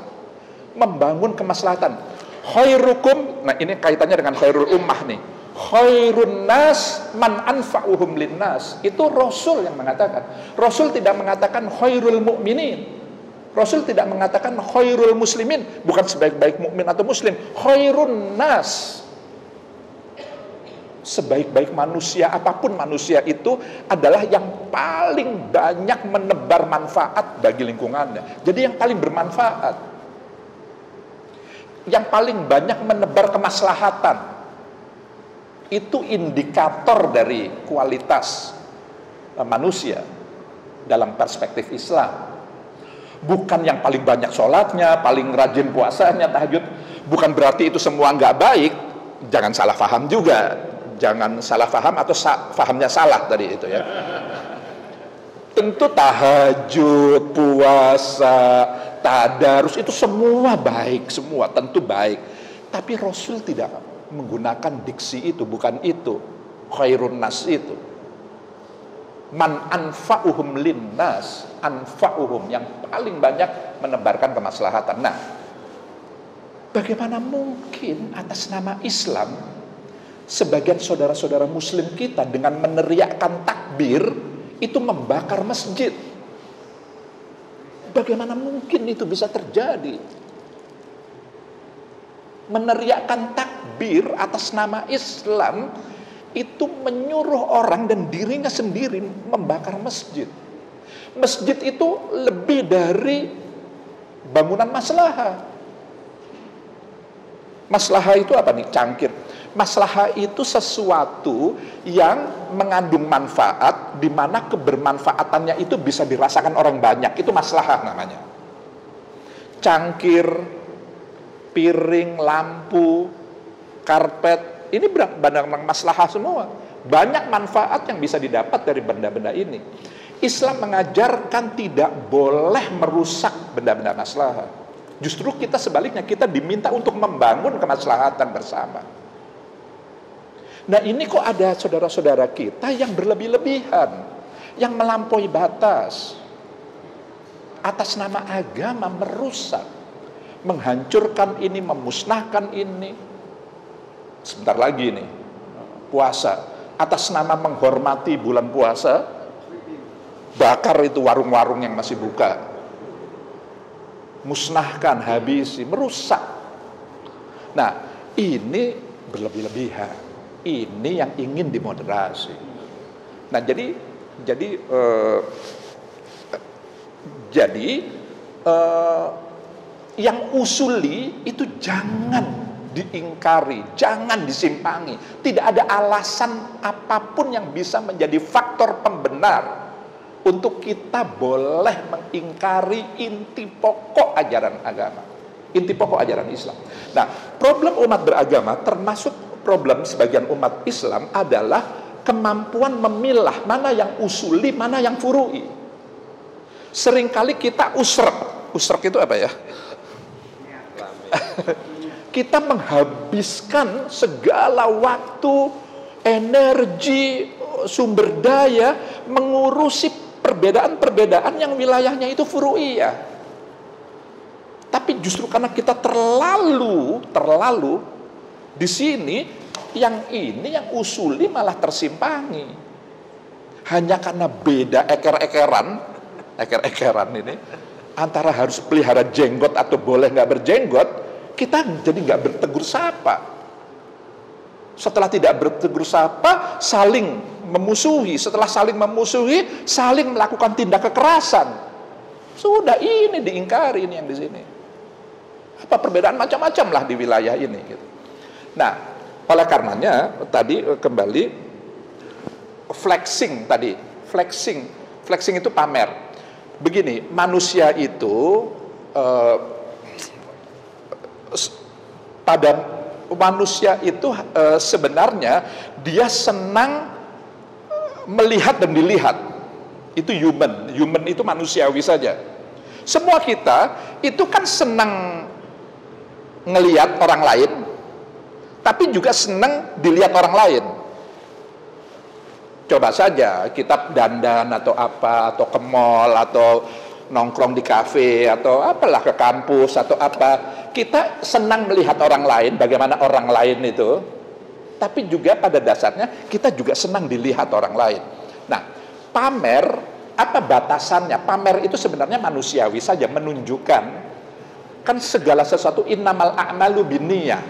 membangun kemaslahatan. Khairukum, nah ini kaitannya dengan khairul ummah nih. Khairun nas man anfa'uhum linnas. Itu Rasul yang mengatakan. Rasul tidak mengatakan khairul mukminin. Rasul tidak mengatakan khairul muslimin, bukan sebaik-baik mukmin atau muslim. Khairun nas. Sebaik-baik manusia, apapun manusia itu adalah yang paling banyak menebar manfaat bagi lingkungannya. Jadi yang paling bermanfaat, yang paling banyak menebar kemaslahatan, itu indikator dari kualitas manusia dalam perspektif Islam. Bukan yang paling banyak sholatnya, paling rajin puasanya, tahajud. Bukan berarti itu semua nggak baik. Jangan salah paham juga. Jangan salah paham atau fahamnya salah tadi itu ya. Tentu tahajud, puasa, tadarus itu semua baik, semua tentu baik. Tapi Rasul tidak menggunakan diksi itu, bukan itu. Khairun nas itu. Man anfa'uhum linnas, anfa'uhum, yang paling banyak menebarkan kemaslahatan. Nah, bagaimana mungkin atas nama Islam sebagian saudara-saudara muslim kita dengan meneriakkan takbir itu membakar masjid? Bagaimana mungkin itu bisa terjadi? Meneriakkan takbir atas nama Islam itu menyuruh orang dan dirinya sendiri membakar masjid. Masjid itu lebih dari bangunan maslahah. Maslahah itu apa nih? Cangkir. Maslahah itu sesuatu yang mengandung manfaat, di mana kebermanfaatannya itu bisa dirasakan orang banyak. Itu maslahah namanya. Cangkir, piring, lampu, karpet, ini benda maslahah semua. Banyak manfaat yang bisa didapat dari benda-benda ini. Islam mengajarkan tidak boleh merusak benda-benda maslahah. Justru kita sebaliknya, kita diminta untuk membangun kemaslahatan bersama. Nah, ini kok ada saudara-saudara kita yang berlebih-lebihan, yang melampaui batas, atas nama agama merusak, menghancurkan ini, memusnahkan ini. Sebentar lagi nih, puasa, atas nama menghormati bulan puasa, bakar itu warung-warung yang masih buka, musnahkan, habisi, merusak. Nah, ini berlebih-lebihan. Ini yang ingin dimoderasi. Nah, jadi yang usuli itu jangan diingkari, jangan disimpangi. Tidak ada alasan apapun yang bisa menjadi faktor pembenar untuk kita boleh mengingkari inti pokok ajaran agama, inti pokok ajaran Islam. Nah, problem umat beragama, termasuk problem sebagian umat Islam, adalah kemampuan memilah mana yang usuli, mana yang furu'i. Seringkali kita usrek itu apa ya? Kita menghabiskan segala waktu, energi, sumber daya mengurusi perbedaan-perbedaan yang wilayahnya itu furu'iyah. Tapi justru karena kita terlalu di sini, yang ini yang usuli malah tersimpangi. Hanya karena beda eker-ekeran ini antara harus pelihara jenggot atau boleh nggak berjenggot, kita jadi nggak bertegur sapa. Setelah tidak bertegur sapa, saling memusuhi. Setelah saling memusuhi, saling melakukan tindak kekerasan. Sudah, ini diingkari, ini yang di sini. Apa perbedaan macam-macam lah di wilayah ini gitu. Nah, oleh karenanya tadi kembali flexing tadi. Flexing itu pamer. Begini, manusia itu pada manusia itu sebenarnya dia senang melihat dan dilihat. Itu human itu manusiawi saja. Semua kita itu kan senang ngelihat orang lain, tapi juga senang dilihat orang lain. Coba saja kita dandan atau apa, atau ke mall, atau nongkrong di kafe, atau apalah, ke kampus atau apa, kita senang melihat orang lain, bagaimana orang lain itu, tapi juga pada dasarnya kita juga senang dilihat orang lain. Nah, pamer, apa batasannya? Pamer itu sebenarnya manusiawi saja, menunjukkan kan segala sesuatu innamal a'malu binniyah.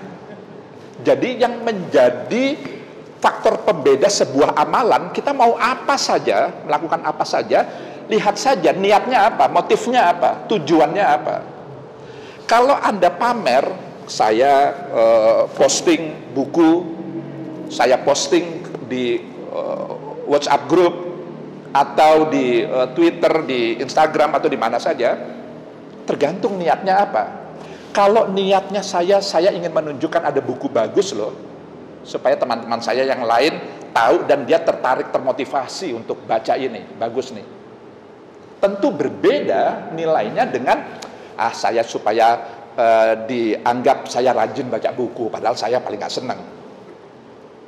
Jadi yang menjadi faktor pembeda sebuah amalan, kita mau apa saja, melakukan apa saja, lihat saja niatnya apa, motifnya apa, tujuannya apa. Kalau Anda pamer, saya posting buku, saya posting di WhatsApp group, atau di Twitter, di Instagram, atau di mana saja, tergantung niatnya apa. Kalau niatnya saya ingin menunjukkan ada buku bagus loh, supaya teman-teman saya yang lain tahu dan dia tertarik, termotivasi untuk baca ini, bagus nih. Tentu berbeda nilainya dengan saya supaya dianggap saya rajin baca buku, padahal saya paling gak seneng.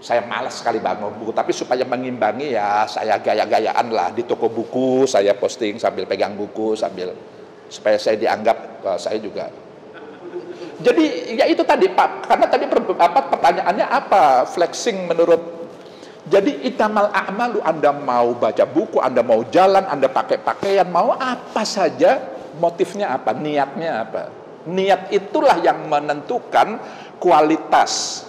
Saya malas sekali bangun buku, tapi supaya mengimbangi ya saya gaya-gayaan lah di toko buku, saya posting sambil pegang buku, sambil supaya saya dianggap saya juga. Jadi ya itu tadi Pak, karena tadi pertanyaannya apa flexing menurut. Jadi innamal a'malu, Anda mau baca buku, Anda mau jalan, Anda pakai pakaian, mau apa saja, motifnya apa, niatnya apa. Niat itulah yang menentukan kualitas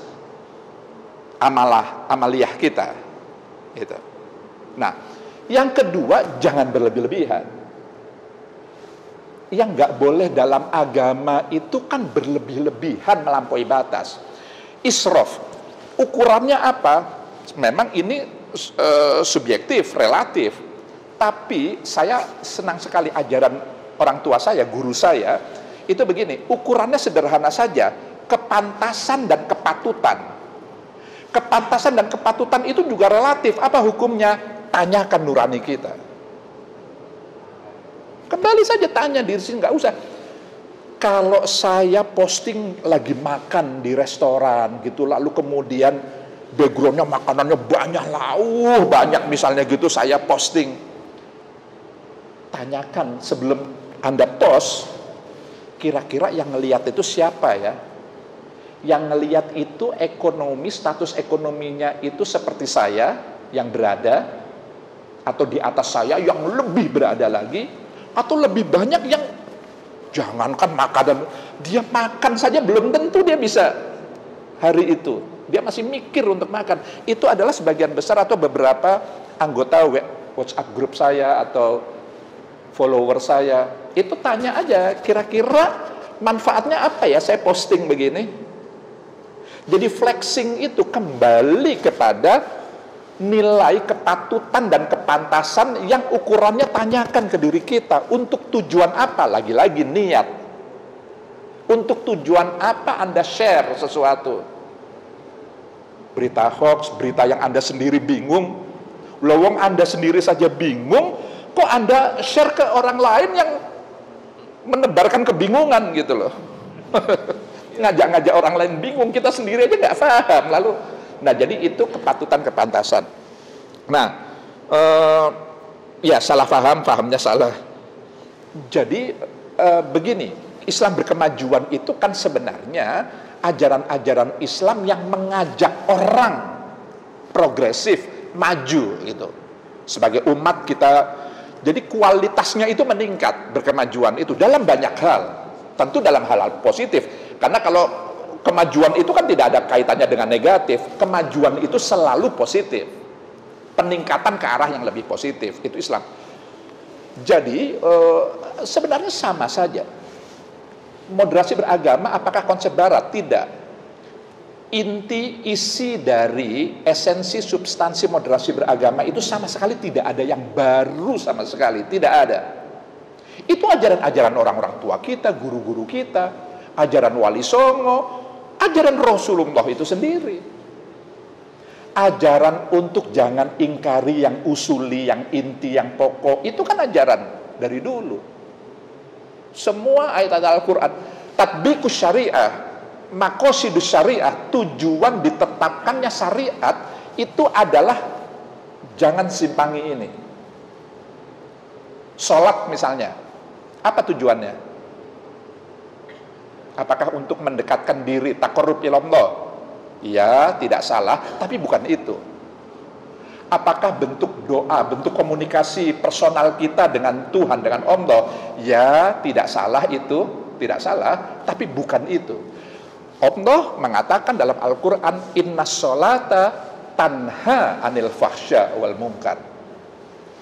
amaliyah kita. Gitu. Nah, yang kedua, jangan berlebih-lebihan. Yang nggak boleh dalam agama itu kan berlebih-lebihan, melampaui batas. Israf, ukurannya apa? Memang ini subjektif, relatif. Tapi saya senang sekali ajaran orang tua saya, guru saya, itu begini, ukurannya sederhana saja, kepantasan dan kepatutan. Kepantasan dan kepatutan itu juga relatif. Apa hukumnya? Tanyakan nurani kita. Kembali saja tanya diri sendiri, nggak usah. Kalau saya posting lagi makan di restoran gitu, lalu kemudian backgroundnya makanannya banyak misalnya gitu, saya posting. Tanyakan sebelum Anda post, kira-kira yang ngelihat itu siapa ya? Yang ngelihat itu ekonomi, status ekonominya itu seperti saya yang berada, atau di atas saya yang lebih berada lagi, atau lebih banyak yang jangankan makanan, dia makan saja belum tentu dia bisa hari itu, dia masih mikir untuk makan. Itu adalah sebagian besar atau beberapa anggota WhatsApp group saya atau follower saya. Itu tanya aja, kira-kira manfaatnya apa ya saya posting begini. Jadi flexing itu kembali kepada nilai kepatutan dan kepantasan yang ukurannya tanyakan ke diri kita. Untuk tujuan apa? Lagi-lagi niat. Untuk tujuan apa Anda share sesuatu? Berita hoax, berita yang Anda sendiri bingung. Lowong Anda sendiri saja bingung, kok Anda share ke orang lain yang menebarkan kebingungan gitu loh. Ngajak-ngajak orang lain bingung, kita sendiri aja nggak paham. Lalu, nah jadi itu kepatutan kepantasan. Nah, ya salah paham, pahamnya salah. Jadi begini, Islam berkemajuan itu kan sebenarnya ajaran-ajaran Islam yang mengajak orang progresif, maju gitu. Sebagai umat kita, jadi kualitasnya itu meningkat, berkemajuan itu dalam banyak hal. Tentu dalam hal-hal positif. Karena kalau kemajuan itu kan tidak ada kaitannya dengan negatif. Kemajuan itu selalu positif. Peningkatan ke arah yang lebih positif. Itu Islam. Jadi sebenarnya sama saja. Moderasi beragama apakah konsep barat? Tidak. Inti, isi dari esensi substansi moderasi beragama itu sama sekali tidak ada yang baru sama sekali. Tidak ada. Itu ajaran-ajaran orang-orang tua kita, guru-guru kita, ajaran Wali Songo, ajaran Rasulullah itu sendiri. Ajaran untuk jangan ingkari yang usuli, yang inti, yang pokok, itu kan ajaran dari dulu. Semua ayat Al-Quran, tatbiqus syariah, maqasidus syariah, tujuan ditetapkannya syariat, itu adalah jangan simpangi ini. Sholat misalnya, apa tujuannya? Apakah untuk mendekatkan diri, taqarrub ilallah? Ya, tidak salah, tapi bukan itu. Apakah bentuk doa, bentuk komunikasi personal kita dengan Tuhan, dengan Allah? Ya, tidak salah itu, tidak salah, tapi bukan itu. Allah mengatakan dalam Al-Quran, innas sholata tanha anil fahsya wal munkar.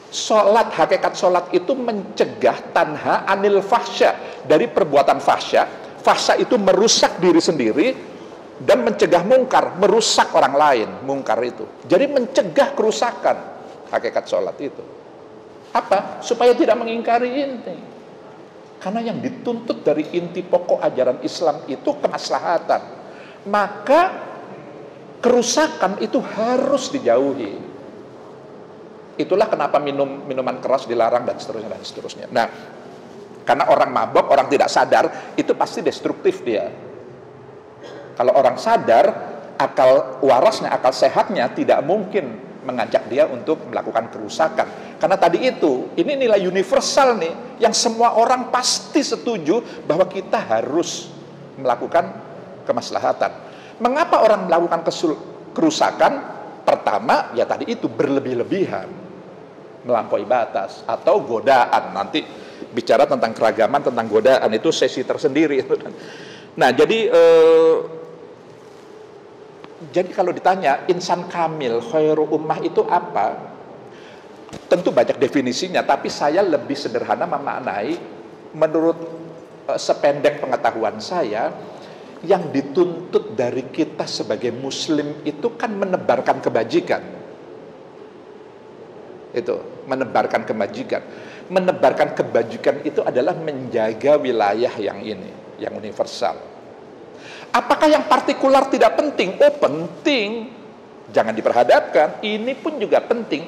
Sholat, hakikat sholat itu mencegah tanha anil fahsya, dari perbuatan fahsya. Fahsya itu merusak diri sendiri, dan mencegah mungkar, merusak orang lain, mungkar itu. Jadi mencegah kerusakan, hakikat sholat itu. Apa? Supaya tidak mengingkari inti. Karena yang dituntut dari inti pokok ajaran Islam itu kemaslahatan. Maka kerusakan itu harus dijauhi. Itulah kenapa minuman keras dilarang dan seterusnya dan seterusnya. Nah, karena orang mabok, orang tidak sadar, itu pasti destruktif dia. Kalau orang sadar, akal warasnya, akal sehatnya tidak mungkin mengajak dia untuk melakukan kerusakan. Karena tadi itu, ini nilai universal nih, yang semua orang pasti setuju bahwa kita harus melakukan kemaslahatan. Mengapa orang melakukan kerusakan? Pertama, ya tadi itu berlebih-lebihan, melampaui batas, atau godaan. Nanti bicara tentang keragaman, tentang godaan, itu sesi tersendiri. Nah, jadi kalau ditanya insan kamil, khairu ummah itu apa? Tentu banyak definisinya, tapi saya lebih sederhana memaknai menurut sependek pengetahuan saya, yang dituntut dari kita sebagai muslim itu kan menebarkan kebajikan. Itu, menebarkan kebajikan. Menebarkan kebajikan itu adalah menjaga wilayah yang ini, yang universal. Apakah yang partikular tidak penting? Oh, penting. Jangan diperhadapkan. Ini pun juga penting.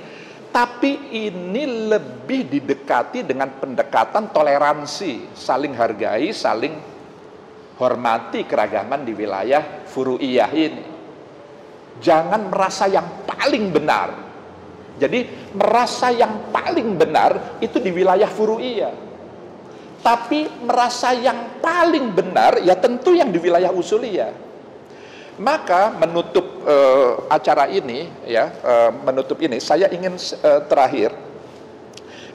Tapi ini lebih didekati dengan pendekatan toleransi, saling hargai, saling hormati keragaman di wilayah furu'iyah ini. Jangan merasa yang paling benar. Jadi merasa yang paling benar itu di wilayah furu'iyah. Tapi merasa yang paling benar ya tentu yang di wilayah usuliyah. Maka menutup acara ini ya, menutup ini saya ingin terakhir,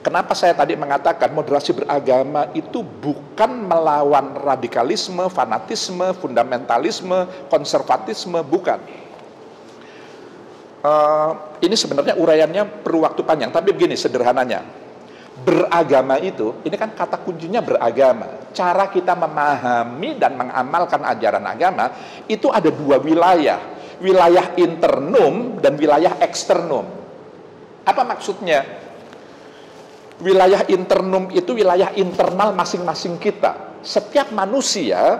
kenapa saya tadi mengatakan moderasi beragama itu bukan melawan radikalisme, fanatisme, fundamentalisme, konservatisme, bukan. Ini sebenarnya uraiannya perlu waktu panjang, tapi begini sederhananya. beragama itu, ini kan kata kuncinya beragama. Cara kita memahami dan mengamalkan ajaran agama, itu ada dua wilayah. Wilayah internum dan wilayah eksternum. Apa maksudnya? Wilayah internum itu wilayah internal masing-masing kita. Setiap manusia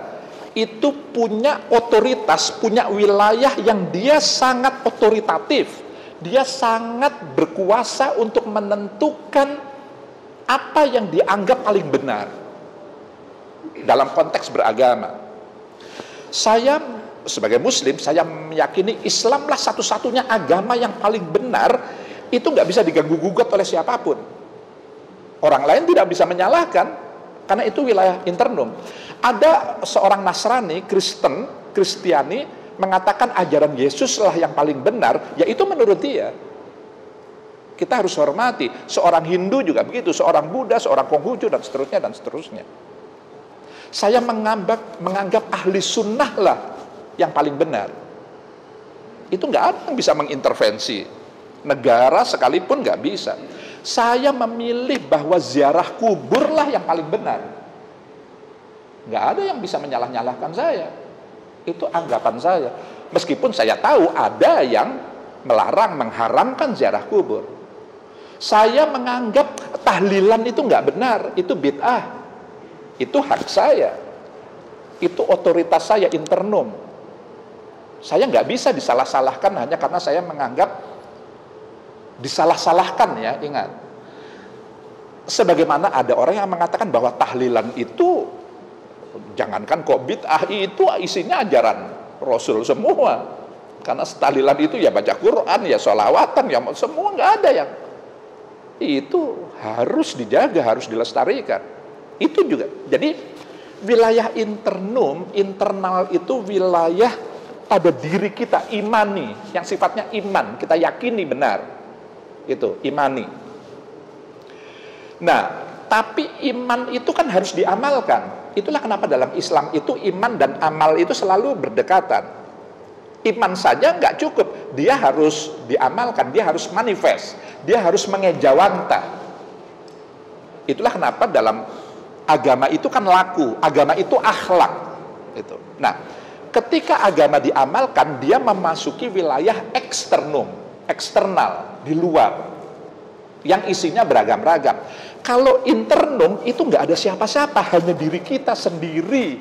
itu punya otoritas, punya wilayah yang dia sangat otoritatif. Dia sangat berkuasa untuk menentukan apa yang dianggap paling benar dalam konteks beragama. Saya sebagai muslim, saya meyakini Islamlah satu-satunya agama yang paling benar. Itu nggak bisa diganggu-gugat oleh siapapun. Orang lain tidak bisa menyalahkan, karena itu wilayah internum. Ada seorang Nasrani, Kristiani, mengatakan ajaran Yesus lah yang paling benar, yaitu menurut dia. Kita harus hormati. Seorang Hindu juga begitu, seorang Buddha, seorang Konghucu, dan seterusnya, dan seterusnya. Saya menganggap ahli sunnah lah yang paling benar. Itu nggak ada yang bisa mengintervensi. Negara sekalipun nggak bisa. Saya memilih bahwa ziarah kubur lah yang paling benar. Nggak ada yang bisa menyalah-nyalahkan saya. Itu anggapan saya. Meskipun saya tahu ada yang melarang, mengharamkan ziarah kubur. Saya menganggap tahlilan itu nggak benar, itu bid'ah. Itu hak saya. Itu otoritas saya internum. Saya nggak bisa disalah-salahkan hanya karena saya menganggap disalah-salahkan, ya, ingat. Sebagaimana ada orang yang mengatakan bahwa tahlilan itu, jangankan kok bid'ah, itu isinya ajaran Rasul semua. Karena tahlilan itu ya baca Quran, ya sholawatan, ya semua, nggak ada yang. Itu harus dijaga, harus dilestarikan. Itu juga. Jadi wilayah internum, internal itu wilayah pada diri kita, imani, yang sifatnya iman, kita yakini benar. Itu imani. Nah, tapi iman itu kan harus diamalkan. Itulah kenapa dalam Islam itu iman dan amal itu selalu berdekatan. Iman saja nggak cukup, dia harus diamalkan, dia harus manifest, dia harus mengejawanta. Itulah kenapa dalam agama itu kan laku, agama itu akhlak. Itu. Nah, ketika agama diamalkan, dia memasuki wilayah eksternal, di luar, yang isinya beragam-ragam. Kalau internum itu nggak ada siapa-siapa, hanya diri kita sendiri.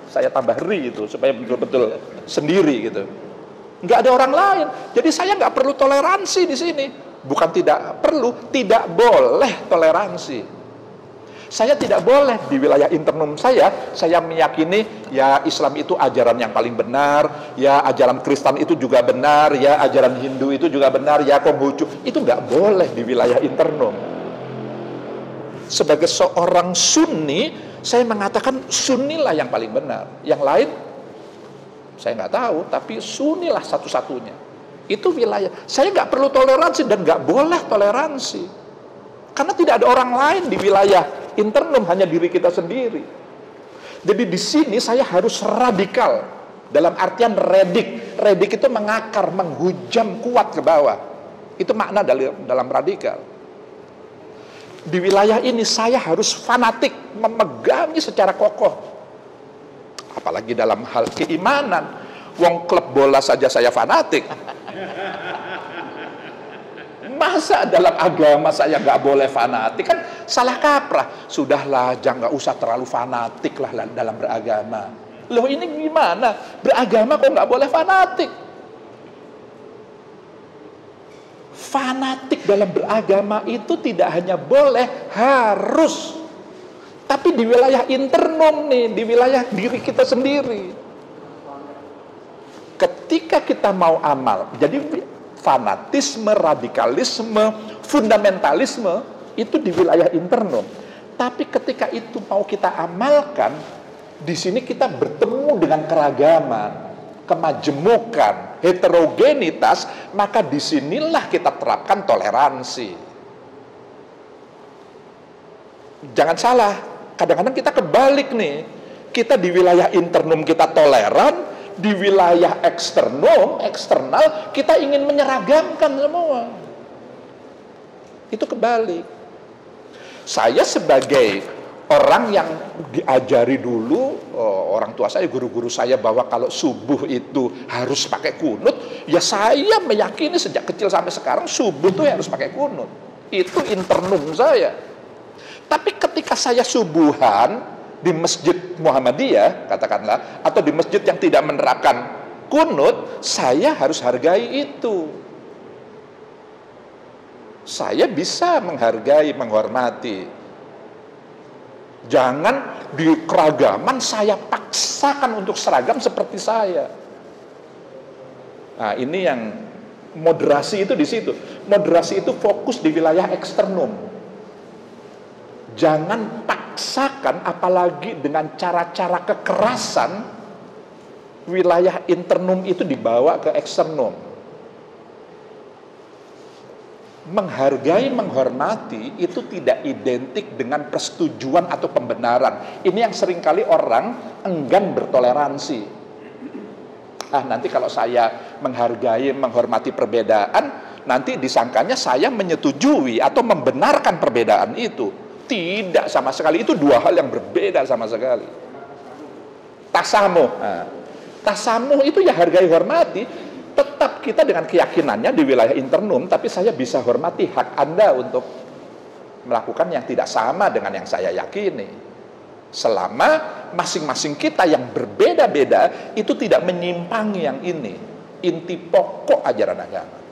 Saya tambah itu supaya betul-betul sendiri gitu. Nggak ada orang lain. Jadi saya nggak perlu toleransi di sini. Bukan tidak perlu, tidak boleh toleransi. Saya tidak boleh di wilayah internum saya meyakini ya Islam itu ajaran yang paling benar, ya ajaran Kristen itu juga benar, ya ajaran Hindu itu juga benar, ya Konghucu. Itu nggak boleh di wilayah internum. Sebagai seorang Sunni, saya mengatakan Sunni lah yang paling benar. Yang lain saya nggak tahu, tapi Sunni lah satu-satunya. Itu wilayah. Saya nggak perlu toleransi dan nggak boleh toleransi, karena tidak ada orang lain di wilayah internum, hanya diri kita sendiri. Jadi di sini saya harus radikal, dalam artian redik. Redik itu mengakar, menghujam kuat ke bawah. Itu makna dalam radikal. Di wilayah ini saya harus fanatik, memegangi secara kokoh. Apalagi dalam hal keimanan. Wong klub bola saja saya fanatik. Masa dalam agama saya nggak boleh fanatik? Kan salah kaprah. Sudahlah, jangan, nggak usah terlalu fanatik lah dalam beragama. Loh, ini gimana? Beragama kok nggak boleh fanatik? Fanatik dalam beragama itu tidak hanya boleh, harus. Tapi di wilayah internum nih, di wilayah diri kita sendiri. Ketika kita mau amal, jadi fanatisme, radikalisme, fundamentalisme itu di wilayah internum. Tapi ketika itu mau kita amalkan, di sini kita bertemu dengan keragaman, kemajemukan, heterogenitas, maka disinilah kita terapkan toleransi. Jangan salah, kadang-kadang kita kebalik nih. Kita di wilayah internum kita toleran, di wilayah eksternal kita ingin menyeragamkan semua. Itu kebalik. Saya sebagai orang yang diajari dulu, orang tua saya, guru-guru saya, bahwa kalau subuh itu harus pakai kunut, ya saya meyakini sejak kecil sampai sekarang subuh itu harus pakai kunut. Itu internum saya. Tapi ketika saya subuhan di masjid Muhammadiyah, katakanlah, atau di masjid yang tidak menerapkan kunut, saya harus hargai itu. Saya bisa menghargai, menghormati. Jangan di keragaman saya paksakan untuk seragam seperti saya. Nah, ini yang moderasi itu di situ. Moderasi itu fokus di wilayah eksternum. Jangan paksakan, apalagi dengan cara-cara kekerasan, wilayah internum itu dibawa ke eksternum. Menghargai, menghormati itu tidak identik dengan persetujuan atau pembenaran. Ini yang seringkali orang enggan bertoleransi. Nanti kalau saya menghargai, menghormati perbedaan, nanti disangkanya saya menyetujui atau membenarkan perbedaan itu. Tidak sama sekali, itu dua hal yang berbeda sama sekali. Tasamuh. Tasamuh itu ya hargai, hormati. Tetap kita dengan keyakinannya di wilayah internum, tapi saya bisa hormati hak Anda untuk melakukan yang tidak sama dengan yang saya yakini. Selama masing-masing kita yang berbeda-beda itu tidak menyimpangi yang ini, inti pokok ajaran agama.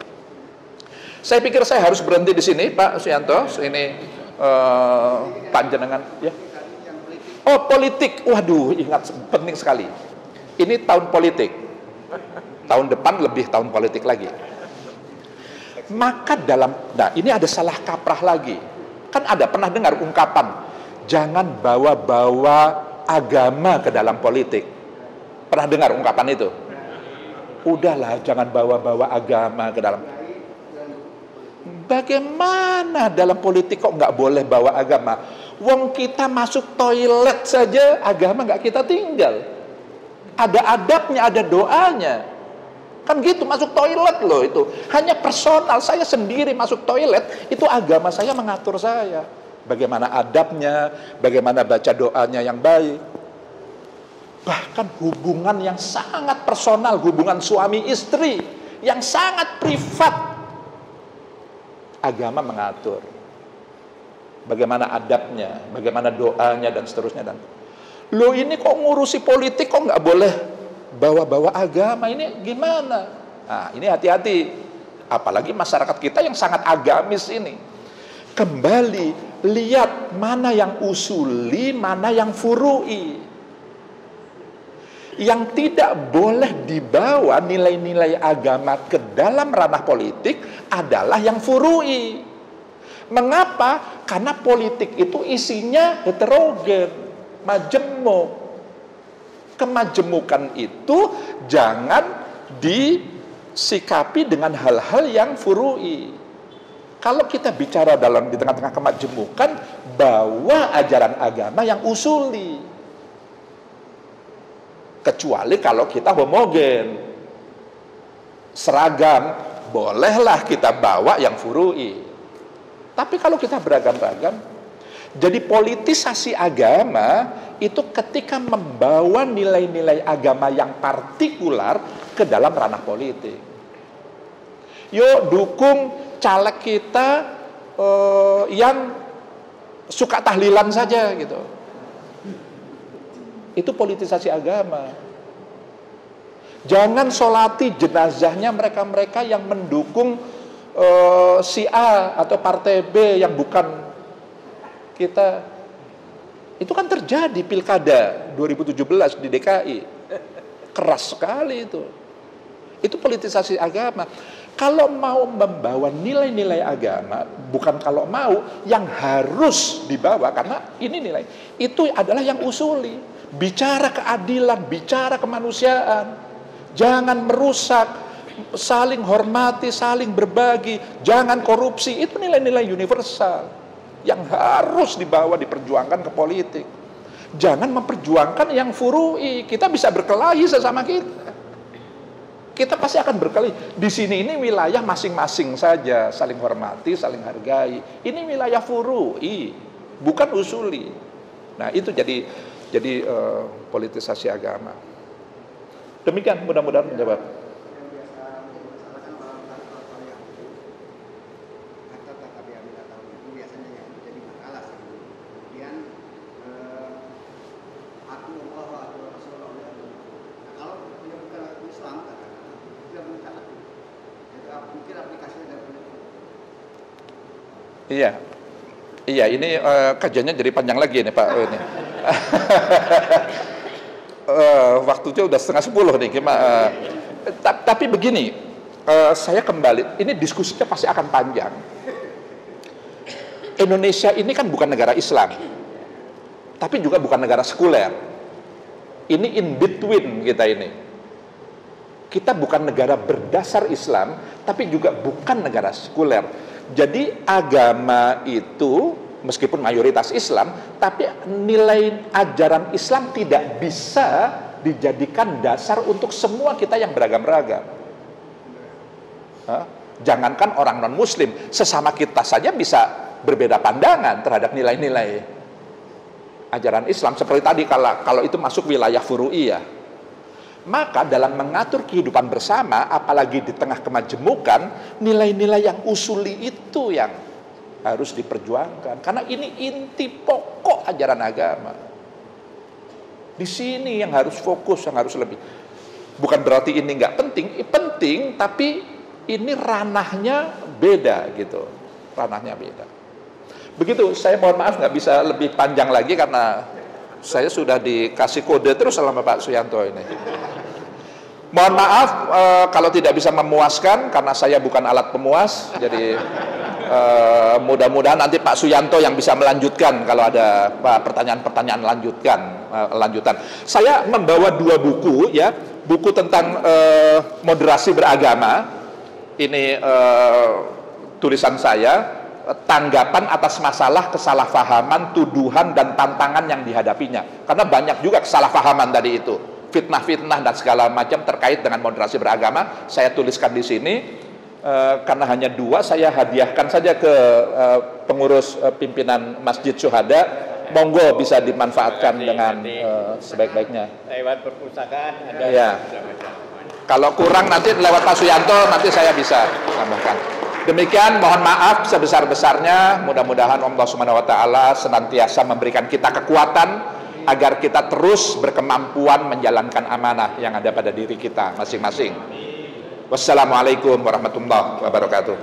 Saya pikir saya harus berhenti di sini, Pak Suyanto. Ini panjenengan ya. Oh, politik. Waduh, ingat, penting sekali. Ini tahun politik. Tahun depan lebih tahun politik lagi. Maka ini ada salah kaprah lagi. Kan ada pernah dengar ungkapan, jangan bawa-bawa agama ke dalam politik. Pernah dengar ungkapan itu? Udahlah, jangan bawa-bawa agama ke dalam. Bagaimana dalam politik kok nggak boleh bawa agama? Wong kita masuk toilet saja agama nggak kita tinggal. Ada adabnya, ada doanya. Kan gitu, masuk toilet loh itu. Hanya personal, saya sendiri masuk toilet, itu agama saya mengatur saya. Bagaimana adabnya, bagaimana baca doanya yang baik. Bahkan hubungan yang sangat personal, hubungan suami istri, yang sangat privat, agama mengatur. Bagaimana adabnya, bagaimana doanya, dan seterusnya. Loh, ini kok ngurusi politik kok nggak boleh bawa-bawa agama, ini gimana? Nah, ini hati-hati. Apalagi masyarakat kita yang sangat agamis ini. Kembali, lihat mana yang usuli, mana yang furu'i. Yang tidak boleh dibawa nilai-nilai agama ke dalam ranah politik adalah yang furu'i. Mengapa? Karena politik itu isinya heterogen, majemuk. Kemajemukan itu jangan disikapi dengan hal-hal yang furu'i. Kalau kita bicara di tengah-tengah kemajemukan, bawa ajaran agama yang usuli. Kecuali kalau kita homogen, seragam, bolehlah kita bawa yang furu'i. Tapi kalau kita beragam-ragam, jadi politisasi agama itu ketika membawa nilai-nilai agama yang partikular ke dalam ranah politik. Yuk dukung caleg kita yang suka tahlilan saja gitu. Itu politisasi agama. Jangan sholati jenazahnya mereka-mereka yang mendukung si A atau partai B yang bukan kita. Itu kan terjadi pilkada 2017 di DKI. Keras sekali itu. Itu politisasi agama. Kalau mau membawa nilai-nilai agama, bukan kalau mau, yang harus dibawa, karena ini nilai, itu adalah yang usuli. Bicara keadilan, bicara kemanusiaan. Jangan merusak, saling hormati, saling berbagi, jangan korupsi. Itu nilai-nilai universal yang harus dibawa, diperjuangkan ke politik. Jangan memperjuangkan yang furu'i. Kita bisa berkelahi sesama kita. Kita pasti akan berkelahi. Di sini ini wilayah masing-masing saja, saling hormati, saling hargai. Ini wilayah furu'i. bukan usuli. Nah, itu jadi politisasi agama. Demikian, mudah-mudahan menjawab. Iya, iya. Ini kajiannya jadi panjang lagi nih Pak. Ini. Waktunya udah 9:30 nih. Tapi begini, saya kembali. Ini diskusinya pasti akan panjang. Indonesia ini kan bukan negara Islam, tapi juga bukan negara sekuler. Ini in between kita ini. Kita bukan negara berdasar Islam, tapi juga bukan negara sekuler. Jadi agama itu meskipun mayoritas Islam, tapi nilai ajaran Islam tidak bisa dijadikan dasar untuk semua kita yang beragam-ragam. Jangankan orang non-muslim, sesama kita saja bisa berbeda pandangan terhadap nilai-nilai ajaran Islam. Seperti tadi kalau itu masuk wilayah furu'iyah. Maka dalam mengatur kehidupan bersama, apalagi di tengah kemajemukan, nilai-nilai yang usuli itu yang harus diperjuangkan. Karena ini inti pokok ajaran agama. Di sini yang harus fokus, yang harus lebih. Bukan berarti ini nggak penting, penting, tapi ini ranahnya beda gitu. Ranahnya beda. Begitu, saya mohon maaf nggak bisa lebih panjang lagi karena saya sudah dikasih kode terus sama Pak Suyanto ini. Mohon maaf kalau tidak bisa memuaskan karena saya bukan alat pemuas. Jadi mudah-mudahan nanti Pak Suyanto yang bisa melanjutkan kalau ada pertanyaan-pertanyaan lanjutan. Saya membawa 2 buku ya, buku tentang moderasi beragama. Ini tulisan saya. Tanggapan atas masalah kesalahpahaman, tuduhan, dan tantangan yang dihadapinya. Karena banyak juga kesalahpahaman tadi itu. Fitnah-fitnah dan segala macam terkait dengan moderasi beragama. Saya tuliskan di sini. Karena hanya 2, saya hadiahkan saja ke pengurus pimpinan Masjid Syuhada. Monggo bisa dimanfaatkan dengan sebaik-baiknya. Lewat perpustakaan ada. Ya. Kalau kurang nanti lewat Pak Suyanto, nanti saya bisa tambahkan. Demikian, mohon maaf sebesar-besarnya. Mudah-mudahan Allah Subhanahu wa taala senantiasa memberikan kita kekuatan agar kita terus berkemampuan menjalankan amanah yang ada pada diri kita masing-masing. Wassalamualaikum warahmatullahi wabarakatuh.